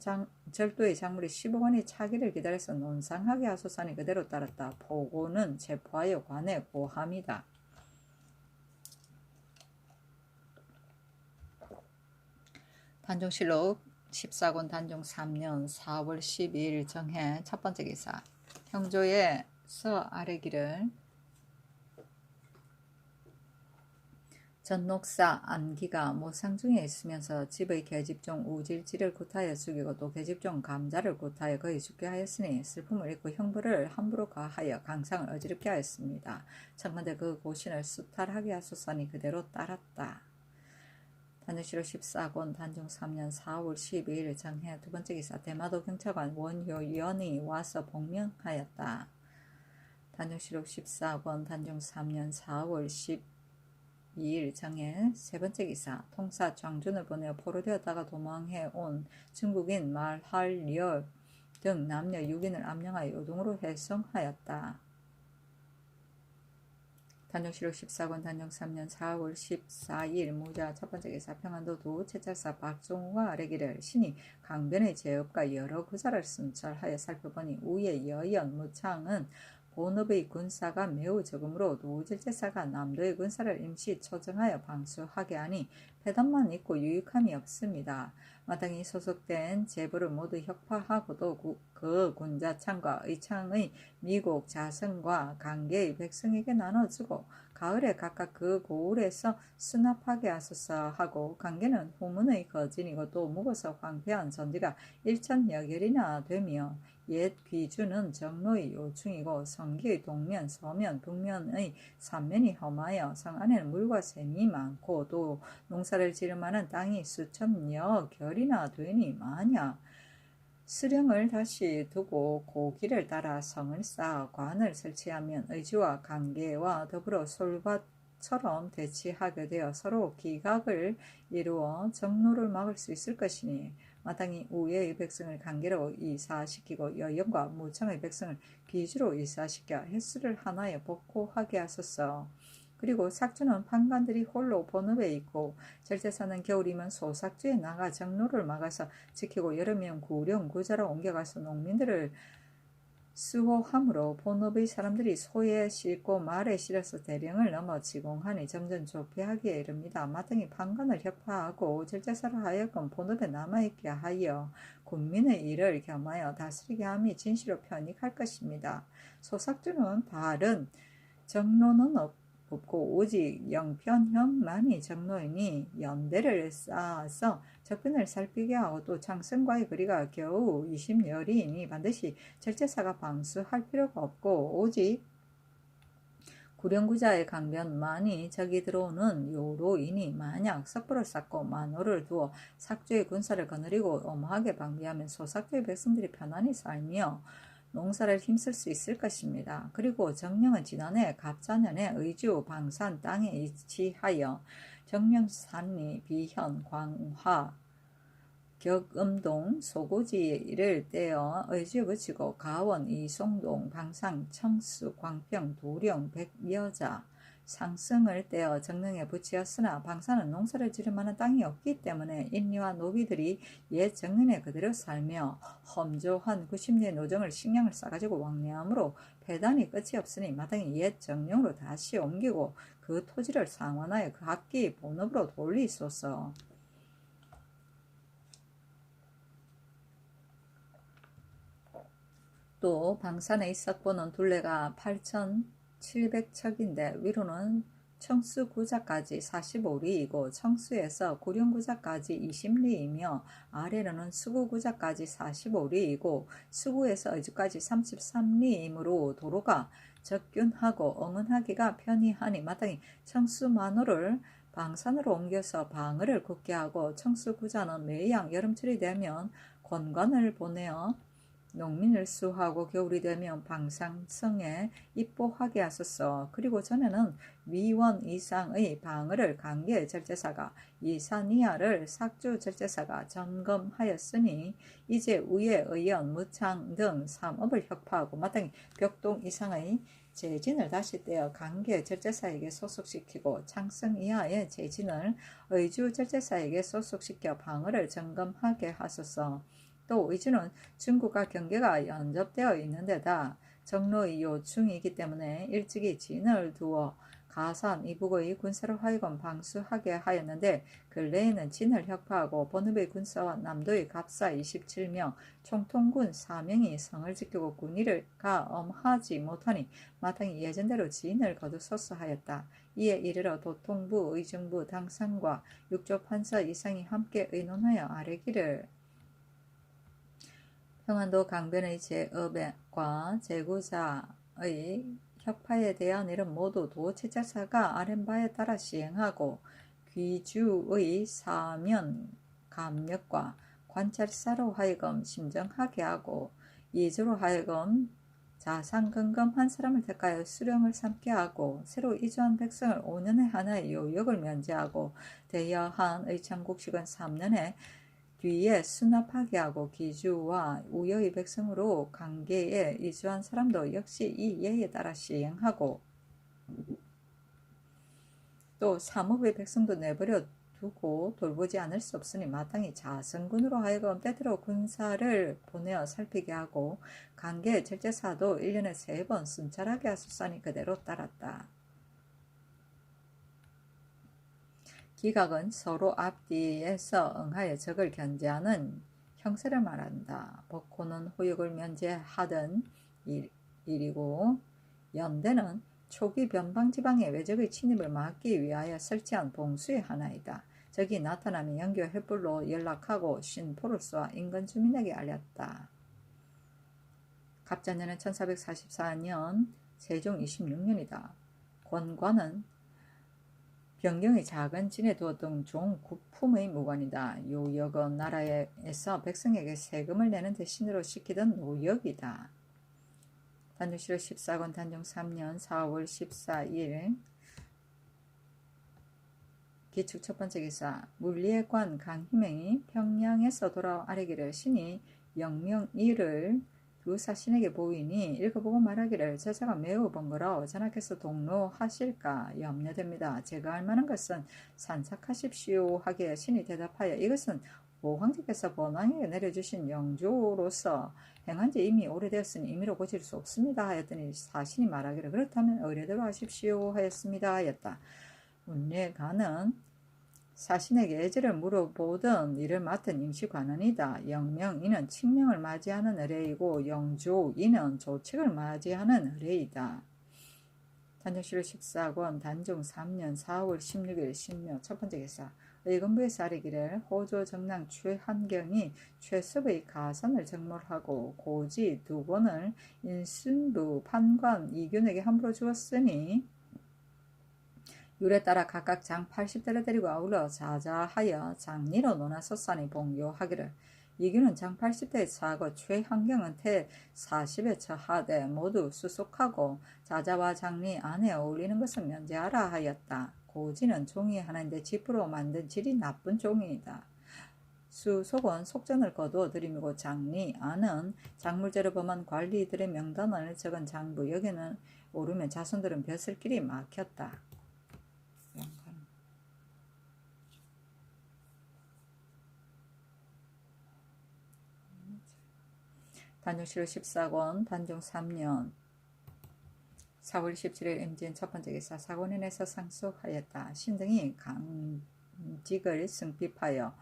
Speaker 1: 절도의 작물이 15원이 차기를 기다려서 논상하게 하소서니 그대로 따랐다. 보고는 체포하여 관에 고함이다. 단종실록 14권 단종 3년 4월 12일 정해 첫 번째 기사 형조에서 아뢰기를 전녹사 안기가 모상중에 있으면서 집의 계집종 우질지를 굿하여 죽이고 또 계집종 감자를 굿하여 거의 죽게 하였으니 슬픔을 잊고 형벌을 함부로 가하여 강상을 어지럽게 하였습니다. 청컨대 그 고신을 수탈하게 하소서니 그대로 따랐다. 단종실록 14권 단종 3년 4월 12일 정해 두 번째 기사 대마도 경찰관 원효연이 와서 복명하였다. 단종실록 14권 단종 3년 4월 12일 정해 세 번째 기사 통사 장준을 보내어 포로되었다가 도망해온 중국인 말할리얼 등 남녀 6인을 암령하여 요동으로 해송하였다. 단종실록 14권 단종 3년 4월 14일 무자 첫 번째 기사 평안도도 채찰사 박종우가 아뢰기를 신이 강변의 제업과 여러 구사를 순찰하여 살펴보니 우의 여연 무창은 본업의 군사가 매우 적으므로 노질제사가 남도의 군사를 임시 초정하여 방수하게 하니 패단만 있고 유익함이 없습니다. 마땅히 소속된 제부를 모두 혁파하고도 그 군자창과 의창의 미국 자성과 관계의 백성에게 나눠주고 가을에 각각 그 고을에서 수납하게 하소서 하고 관계는 후문의 거진이고 또 묵어서 황폐한 전지가 1천여 결이나 되며 옛 귀주는 정로의 요충이고 성기의 동면, 서면, 북면의 삼면이 험하여 성 안에는 물과 샘이 많고 또 농사를 지을 만한 땅이 수천여 결이나 되니 만약 수령을 다시 두고 고기를 따라 성을 쌓아 관을 설치하면 의지와 관계와 더불어 솔밭처럼 대치하게 되어 서로 기각을 이루어 정로를 막을 수 있을 것이니 마땅히 우예의 백성을 관계로 이사시키고 여영과 무창의 백성을 귀주로 이사시켜 횟수를 하나에 복호하게 하소서. 그리고 삭주는 판관들이 홀로 본업에 있고 절제사는 겨울이면 소삭주에 나가 정로를 막아서 지키고 여름이면 구령 구자로 옮겨가서 농민들을 수호함으로 본업의 사람들이 소에 싣고 말에 실어서 대령을 넘어 지공하니 점점 좁혀하기에 이릅니다. 마땅히 판관을 혁파하고 절제사를 하여금 본업에 남아있게 하여 군민의 일을 겸하여 다스리게 함이 진시로 편익할 것입니다. 소삭주는 다른 정로는 없고 오직 영편형만이 정로이니 연대를 쌓아서 적변을 살피게 하고 또 장성과의 거리가 겨우 20여리이니 반드시 절제사가 방수할 필요가 없고 오직 구령구자의 강변만이 적이 들어오는 요로이니 만약 석부를 쌓고 만호를 두어 삭주의 군사를 거느리고 엄하게 방비하면 소삭주의 백성들이 편안히 살며 농사를 힘쓸 수 있을 것입니다. 그리고 정령은 지난해 갑자년에 의주 방산 땅에 위치하여 정령산리, 비현, 광화, 격음동, 소고지를 떼어 의주에 붙이고 가원, 이송동, 방상, 청수, 광평, 도령, 백여자, 상승을 떼어 정릉에 붙이었으나 방산은 농사를 지을 만한 땅이 없기 때문에 인리와 노비들이 옛 정릉에 그대로 살며 험조한 90리의 노정을 식량을 싸가지고 왕래함으로 배단이 끝이 없으니 마땅히 옛 정릉으로 다시 옮기고 그 토지를 상환하여 각기 본업으로 돌리소서. 또 방산의 석보는 둘레가 8,700척인데 위로는 청수구자까지 45리이고 청수에서 구룡구자까지 20리이며 아래로는 수구구자까지 45리이고 수구에서 의주까지 33리이므로 도로가 적균하고 응은하기가 편이하니 마땅히 청수만호를 방산으로 옮겨서 방을을 굳게 하고 청수구자는 매양 여름철이 되면 권관을 보내어 농민을 수하고 겨울이 되면 방상성에 입보하게 하소서. 그리고 전에는 위원 이상의 방을을 관계 절제사가 이사니아를 삭주 절제사가 점검하였으니 이제 우예, 의연, 무창 등 삼업을 혁파하고 마땅히 벽동 이상의 재진을 다시 떼어 관계 절제사에게 소속시키고 창성 이하의 재진을 의주 절제사에게 소속시켜 방을을 점검하게 하소서. 또 의주는 중국과 경계가 연접되어 있는 데다 정로의 요충이기 때문에 일찍이 진을 두어 가산, 이북의 군사를 하여금 방수하게 하였는데 근래에는 진을 혁파하고 본읍의 군사와 남도의 갑사 27명, 총통군 4명이 성을 지키고 군의가 엄하지 못하니 마땅히 예전대로 진을 거두소서 하였다. 이에 이르러 도통부, 의중부, 당상과 육조판사 이상이 함께 의논하여 아래기를 평안도 강변의 제업과 제구자의 혁파에 대한 일은 모두 도체자사가 아랫바에 따라 시행하고 귀주의 사면 감력과 관찰사로 하여금 심정하게 하고 예조로 하여금 자상근검한 사람을 택하여 수령을 삼게 하고 새로 이주한 백성을 5년에 하나의 요역을 면제하고 대여한 의창국식은 3년에 뒤에 수납하게 하고 기주와 우여의 백성으로 관계에 이주한 사람도 역시 이 예에 따라 시행하고 또 삼업의 백성도 내버려 두고 돌보지 않을 수 없으니 마땅히 자성군으로 하여금 때때로 군사를 보내어 살피게 하고 관계 절제사도 1년에 3번 순찰하게 하소서니 그대로 따랐다. 기각은 서로 앞뒤에서 응하여 적을 견제하는 형세를 말한다. 복호는 호역을 면제하던 일이고 연대는 초기 변방지방의 외적의 침입을 막기 위하여 설치한 봉수의 하나이다. 적이 나타나면 영교 횃불로 연락하고 신포를 쏘아 인근 주민에게 알렸다. 갑자년은 1444년 세종 26년이다. 권관은 변경의 작은 진에 두었던 종 구품의 무관이다. 요역은 나라에서 백성에게 세금을 내는 대신으로 시키던 노역이다. 단종실록 14권 단종 3년 4월 14일 기축 첫 번째 기사 물리의 관 강희명이 평양에서 돌아와 아뢰기를 신이 영명이를 두 사신에게 보이니 읽어보고 말하기를 저자가 매우 번거로워 전하께서 동로하실까 염려됩니다. 제가 할 만한 것은 산삭하십시오 하기에 신이 대답하여 이것은 모황제께서 본왕에게 내려주신 영조로서 행한 지 이미 오래되었으니 임의로 고칠 수 없습니다 하였더니 사신이 말하기를 그렇다면 의례대로 하십시오 하였습니다 하였다. 운례가는 사신에게 예절을 물어보던 일을 맡은 임시관원이다. 영명이는 칙명을 맞이하는 의례이고 영조이는 조칙을 맞이하는 의례이다. 단종실록 14권 단종 3년 4월 16일 신묘 첫 번째 기사 의금부에서 아뢰기를 호조 정랑 최한경이 최섭의 가선을 정몰하고 고지 두 권을 인순부 판관 이균에게 함부로 주었으니 율에 따라 각각 장 80대를 데리고 아울러 자자하여 장리로 논하소서니 봉요하기를 이균은 장 80대에 처하고 최한경은 태 40에 처하되 모두 수속하고 자자와 장리 안에 어울리는 것은 면제하라 하였다. 고지는 종이 하나인데 집으로 만든 질이 나쁜 종이다. 수속은 속전을 거두어 들이미고 장리 안은 작물제를 범한 관리들의 명단을 적은 장부 여기는 오르면 자손들은 벼슬길이 막혔다. 단종실록 14권 단종 3년 4월 17일 임진 첫 번째 기사 사고년에서 상속하였다. 신등이 강직을 승핍하여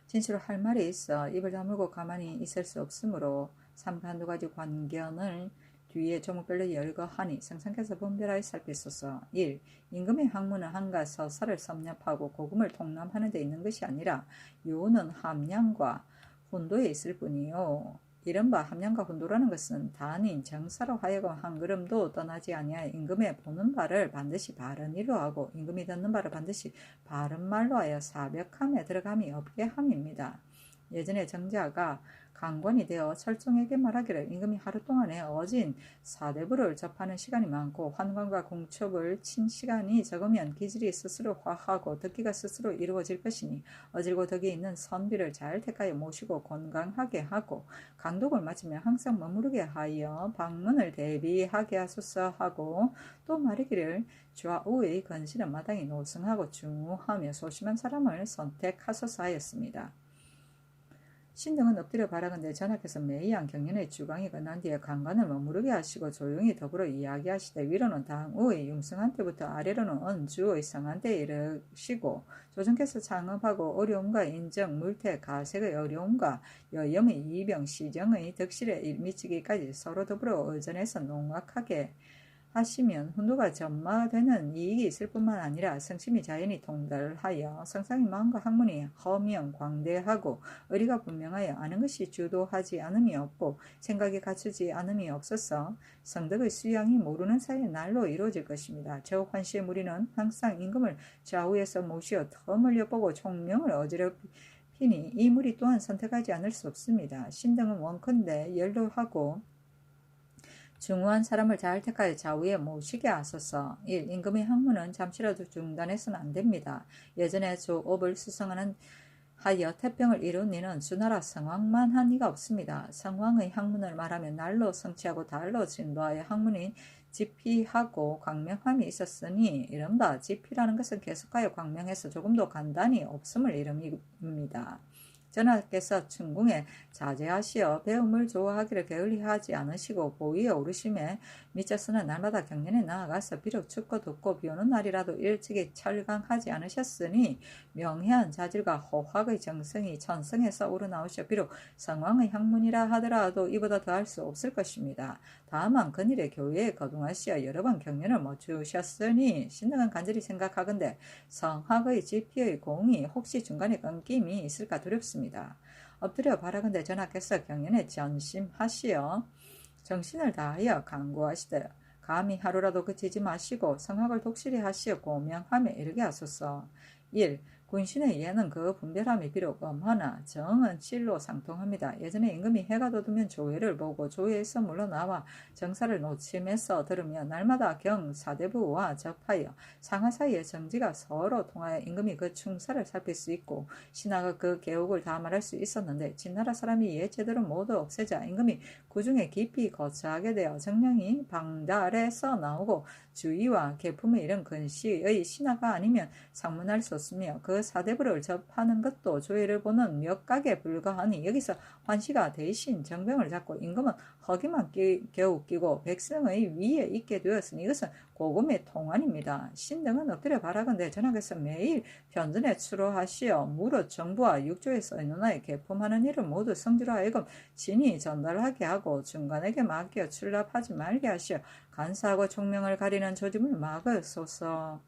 Speaker 1: 진실로 할 말이 있어 입을 다물고 가만히 있을 수 없으므로 삼가 한두 가지 관견을 뒤에 조목별로 열거하니 성상께서 분별하여 살피소서. 1. 임금의 학문은 한가 서사를 섭렵하고 고금을 통람하는 데 있는 것이 아니라 요는 함량과 훈도에 있을 뿐이요. 이른바 함량과 훈도라는 것은 단인 정사로 하여금 한 걸음도 떠나지 아니하여 임금의 보는 바를 반드시 바른 이로 하고 임금이 듣는 바를 반드시 바른 말로 하여 사벽함에 들어감이 없게 함입니다. 예전에 정자가 강관이 되어 철종에게 말하기를 임금이 하루 동안에 어진 사대부를 접하는 시간이 많고 환관과 공첩을 친 시간이 적으면 기질이 스스로 화하고 덕기가 스스로 이루어질 것이니 어질고 덕이 있는 선비를 잘 택하여 모시고 건강하게 하고 강독을 마치면 항상 머무르게 하여 방문을 대비하게 하소서 하고 또 말하기를 좌우의 건실은 마땅히 노승하고 중후하며 소심한 사람을 선택하소서 하였습니다. 신등은 엎드려 바라건대 전하께서 매이한 경연의 주광이 끝난 뒤에 강관을 머무르게 하시고 조용히 더불어 이야기하시되 위로는 당우의 융성한 때부터 아래로는 언주의 성한 때에 이르시고 조정께서 창업하고 어려움과 인정, 물태, 가색의 어려움과 여염의 이병, 시정의 덕실에 미치기까지 서로 더불어 의전해서 농악하게 하시면 훈도가 전마되는 이익이 있을 뿐만 아니라 성심이 자연히 통달하여 성상의 마음과 학문이 허명 광대하고 의리가 분명하여 아는 것이 주도하지 않음이 없고 생각이 갖추지 않음이 없어서 성덕의 수양이 모르는 사이에 날로 이루어질 것입니다. 저 환시의 무리는 항상 임금을 좌우에서 모시어 텀을 엿보고 총명을 어지럽히니 이 무리 또한 선택하지 않을 수 없습니다. 신등은 원컨대 연로하고 중후한 사람을 잘 택하여 좌우에 모시게 하소서. 1. 임금의 학문은 잠시라도 중단해서는 안됩니다. 예전에 조업을 수성하는 하여 태평을 이룬 이는 수나라 성왕만 한 이가 없습니다. 성왕의 학문을 말하면 날로 성취하고 달로 진도하여 학문이 지피하고 광명함이 있었으니 이른바 지피라는 것은 계속하여 광명해서 조금도 간단히 없음을 이름입니다. 전하께서 춘궁에 자제하시어 배움을 좋아하기를 게을리하지 않으시고 보위에 오르심에 미쳐서는 날마다 경연에 나아가서 비록 춥고 덥고 비오는 날이라도 일찍이 철강하지 않으셨으니 명해한 자질과 호학의 정성이 천성에서 우러나오셔 비록 성왕의 학문이라 하더라도 이보다 더할 수 없을 것입니다. 다만 근일의 교회에 거둥하시어 여러 번 경연을 못 주셨으니 신등은 간절히 생각하건대 성학의 지피의 공이 혹시 중간에 끊김이 있을까 두렵습니다. 엎드려 바라건대 전하께서 경연에 전심하시어 정신을 다하여 강구하시되 감히 하루라도 그치지 마시고 성학을 독실히 하시어 고명함에 이르게 하소서. 1. 군신의 예는 그 분별함이 비록 엄하나 정은 실로 상통합니다. 예전에 임금이 해가 돋으면 조회를 보고 조회에서 물러나와 정사를 노침해서 들으며 날마다 경 사대부와 접하여 상하 사이의 정지가 서로 통하여 임금이 그 충사를 살필 수 있고 신하가 그 계옥을 다 말할 수 있었는데 진나라 사람이 예제대로 모두 없애자 임금이 그중에 깊이 거처하게 되어 정령이 방달에서 나오고 주의와 계품의 이런 근시의 신하가 아니면 상문할 수 없으며 그 사대부를 접하는 것도 조회를 보는 몇 각에 불과하니 여기서 환시가 대신 정병을 잡고 임금은 허기만 겨우 끼고 백성의 위에 있게 되었으니 이것은 고금의 통한입니다. 신등은 엎드려 바라건대 전하께서 매일 편전에 추로하시어 무릇 정부와 육조에서 의논하여 계품하는 일을 모두 성주로 하여금 진히 전달하게 하고 중간에게 맡겨 출납하지 말게 하시어 간사하고 총명을 가리는 조짐을 막으소서.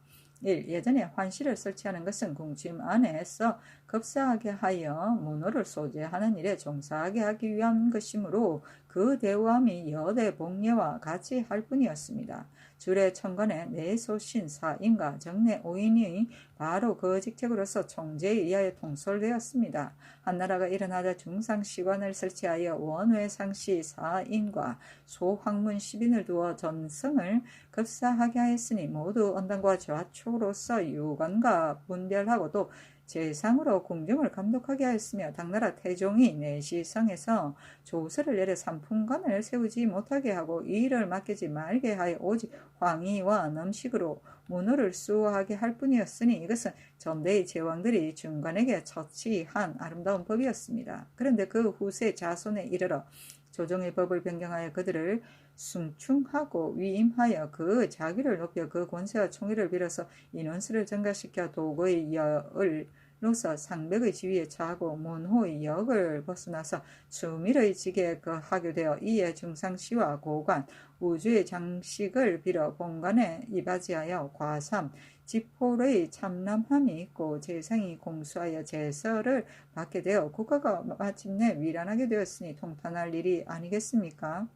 Speaker 1: 1. 예전에 환시를 설치하는 것은 궁침 안에서 급사하게 하여 문호를 소재하는 일에 종사하게 하기 위한 것이므로 그 대우함이 여대 복례와 같이 할 뿐이었습니다. 주례 천관의 내소신 4인과 정내 5인이 바로 그 직책으로서 총재에 의하여 통솔되었습니다. 한나라가 일어나자 중상시관을 설치하여 원외상시 4인과 소황문 10인을 두어 전성을 급사하게 하였으니 모두 언당과 좌초로서 유관과 분별하고 또 재상으로 궁중을 감독하게 하였으며 당나라 태종이 내시성에서 조서를 내려 삼품관을 세우지 못하게 하고 이 일을 맡기지 말게 하여 오직 황의와 넘식으로 문호를 수호하게 할 뿐이었으니 이것은 전대의 제왕들이 중관에게 처치한 아름다운 법이었습니다. 그런데 그 후세 자손에 이르러 조정의 법을 변경하여 그들을 숭충하고 위임하여 그 자기를 높여 그 권세와 총의를 빌어서 인원수를 증가시켜 도거의 열로서 상백의 지위에 처하고 문호의 역을 벗어나서 추밀의 직에 하게 되어 이에 중상시와 고관, 우주의 장식을 빌어 본관에 이바지하여 과삼, 지포의 참남함이 있고 재상이 공수하여 제서를 받게 되어 국가가 마침내 위란하게 되었으니 통탄할 일이 아니겠습니까?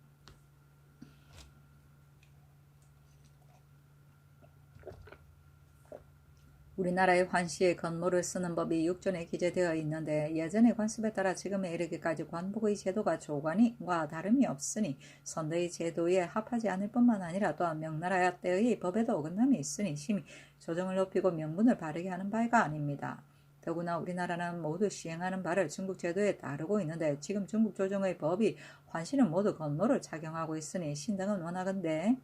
Speaker 1: 우리나라의 환시의 건모를 쓰는 법이 육존에 기재되어 있는데 예전의 관습에 따라 지금에 이르기까지 관복의 제도가 조관과 다름이 없으니 선대의 제도에 합하지 않을 뿐만 아니라 또한 명나라 때의 법에도 어긋남이 있으니 심히 조정을 높이고 명분을 바르게 하는 바가 아닙니다. 더구나 우리나라는 모두 시행하는 바를 중국 제도에 따르고 있는데 지금 중국 조정의 법이 환시는 모두 건모를 착용하고 있으니 신등은 원하건대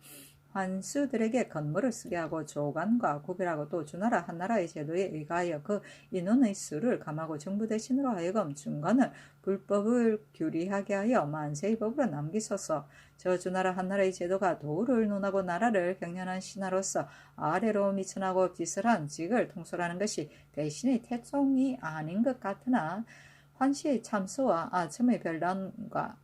Speaker 1: 환수들에게 건물을 쓰게 하고 조관과 구별하고 또 주나라 한나라의 제도에 의하여 그 인원의 수를 감하고 정부 대신으로 하여금 중관을 불법을 규리하게 하여 만세의 법으로 남기소서. 저 주나라 한나라의 제도가 도를 논하고 나라를 경연한 신하로서 아래로 미천하고 비설한 직을 통솔하는 것이 대신의 태종이 아닌 것 같으나 환시의 참소와 아첨의 별난과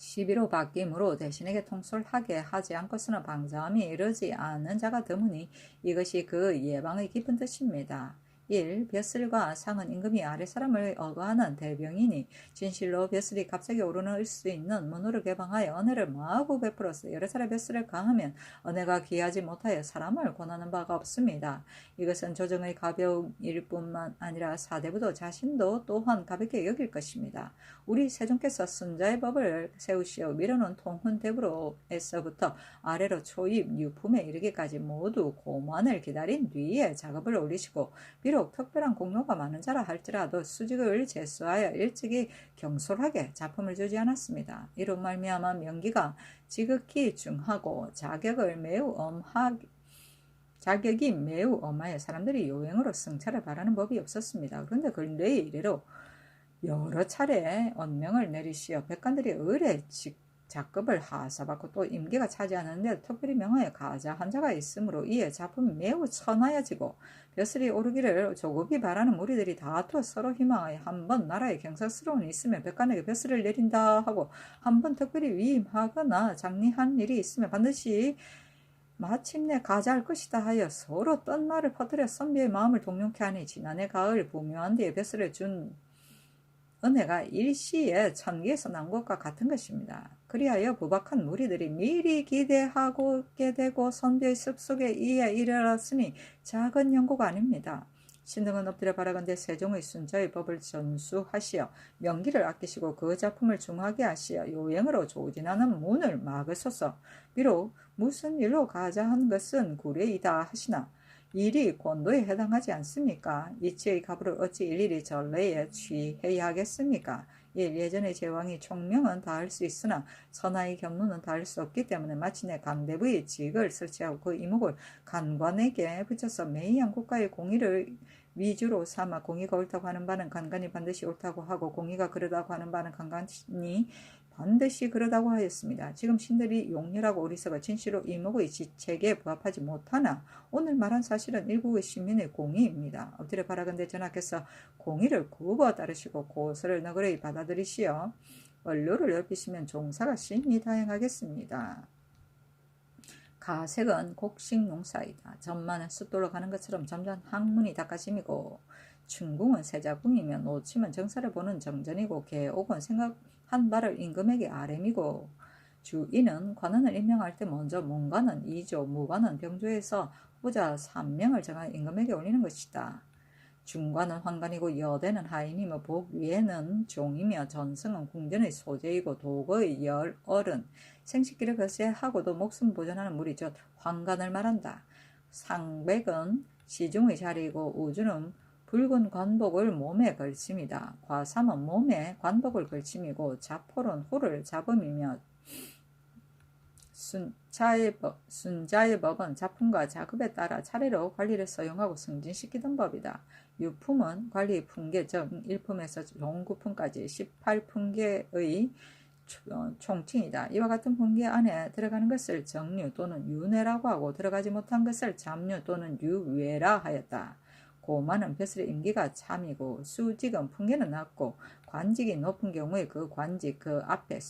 Speaker 1: 시비로 바뀜으로 대신에게 통솔하게 하지 않고서는 방자함이 이르지 않는 자가 드무니 이것이 그 예방의 깊은 뜻입니다. 1. 벼슬과 상은 임금이 아래 사람을 어거하는 대병이니 진실로 벼슬이 갑자기 오르는 수 있는 문호를 개방하여 은혜를 마구 베풀어서 여러 차례 벼슬을 가하면 은혜가 귀하지 못하여 사람을 권하는 바가 없습니다. 이것은 조정의 가벼움일 뿐만 아니라 사대부도 자신도 또한 가볍게 여길 것입니다. 우리 세종께서 순자의 법을 세우시어 밀어놓은 통훈대부로에서부터 아래로 초입, 유품에 이르기까지 모두 고만을 기다린 뒤에 작업을 올리시고 비록 비록 특별한 공로가 많은 자라 할지라도 수직을 제수하여 일찍이 경솔하게 작품을 주지 않았습니다. 이로 말미암아 명기가 지극히 중하고 자격이 매우 엄하여 사람들이 요행으로 승차를 바라는 법이 없었습니다. 그런데 근래의 이래로 여러 차례 언명을 내리시어 백관들이 의뢰 작급을 하사받고 또 임기가 차지 않았는데 특별히 명하여 가자 한 자가 있으므로 이에 작품이 매우 천하여지고 벼슬이 오르기를 조급히 바라는 무리들이 다투어 서로 희망하여 한번 나라에 경사스러운 일이 있으면 백관에게 벼슬을 내린다 하고 한번 특별히 위임하거나 장리한 일이 있으면 반드시 마침내 가자할 것이다 하여 서로 떤 말을 퍼뜨려 선비의 마음을 동요케 하니 지난해 가을 부묘한 뒤에 벼슬을 준 은혜가 일시에 천기에서 난 것과 같은 것입니다. 그리하여 부박한 무리들이 미리 기대하게 되고 선비의 습속에 이에 이르렀으니 작은 연고가 아닙니다. 신등은 엎드려 바라건대 세종의 순자의 법을 전수하시어 명기를 아끼시고 그 작품을 중하게 하시어 요행으로 조진하는 문을 막으소서. 비록 무슨 일로 가자 한 것은 구례이다 하시나 일이 권도에 해당하지 않습니까? 이치의 가부를 어찌 일일이 전례에 취해야 하겠습니까? 예전의 제왕이 총명은 다할 수 있으나 선하의 경로는 다할 수 없기 때문에 마침내 강대부의 직을 설치하고 그 이목을 간관에게 붙여서 매이한 국가의 공의를 위주로 삼아 공의가 옳다고 하는 바는 간간히 반드시 옳다고 하고 공의가 그러다고 하는 바는 간간히 반드시 그러다고 하였습니다. 지금 신들이 용렬하고 어리석어 진실로 이목의 지책에 부합하지 못하나 오늘 말한 사실은 일국의 시민의 공의입니다. 엎드려 바라건대 전하께서 공의를 굽어 따르시고 고서를 너그러이 받아들이시어 언로를 넓히시면 종사가 심히 다양하겠습니다. 가색은 곡식농사이다. 전만은 숫돌로 가는 것처럼 점점 학문이 닦아짐이고 춘궁은 세자궁이며 노침은 정사를 보는 정전이고 계옥은 생각한 바를 임금에게 아뢰미고 주인은 관원을 임명할 때 먼저 문관은 2조, 무관은 병조에서 후보자 3명을 정하여 임금에게 올리는 것이다. 중관은 환관이고 여대는 하인이며 복위에는 종이며 전승은 궁전의 소재이고 도거의 어른 생식기를 거세하고도 목숨 보존하는 무리 즉 환관을 말한다. 상백은 시중의 자리이고 우주는 붉은 관복을 몸에 걸침이다. 과삼은 몸에 관복을 걸침이고 자폴은 후를 잡음이며 순자의 법은 작품과 작업에 따라 차례로 관리를 서용하고 승진시키던 법이다. 유품은 관리 품계 즉 1품에서 종구품까지 18품계의 총칭이다. 이와 같은 품계 안에 들어가는 것을 정류 또는 유내라고 하고 들어가지 못한 것을 잡류 또는 유외라 하였다. 고만은 벼슬의 임기가 참이고 수직은 품계는 낮고 관직이 높은 경우에 그 관직 그 앞에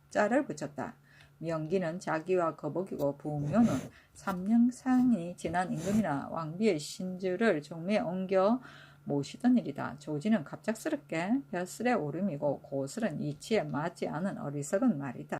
Speaker 1: 자를 붙였다. 명기는 자기와 거복이고 부묘는 3년상이 지난 임금이나 왕비의 신주를 종묘에 옮겨 모시던 일이다. 조지는 갑작스럽게 벼슬에 오름이고 고슬은 이치에 맞지 않은 어리석은 말이다.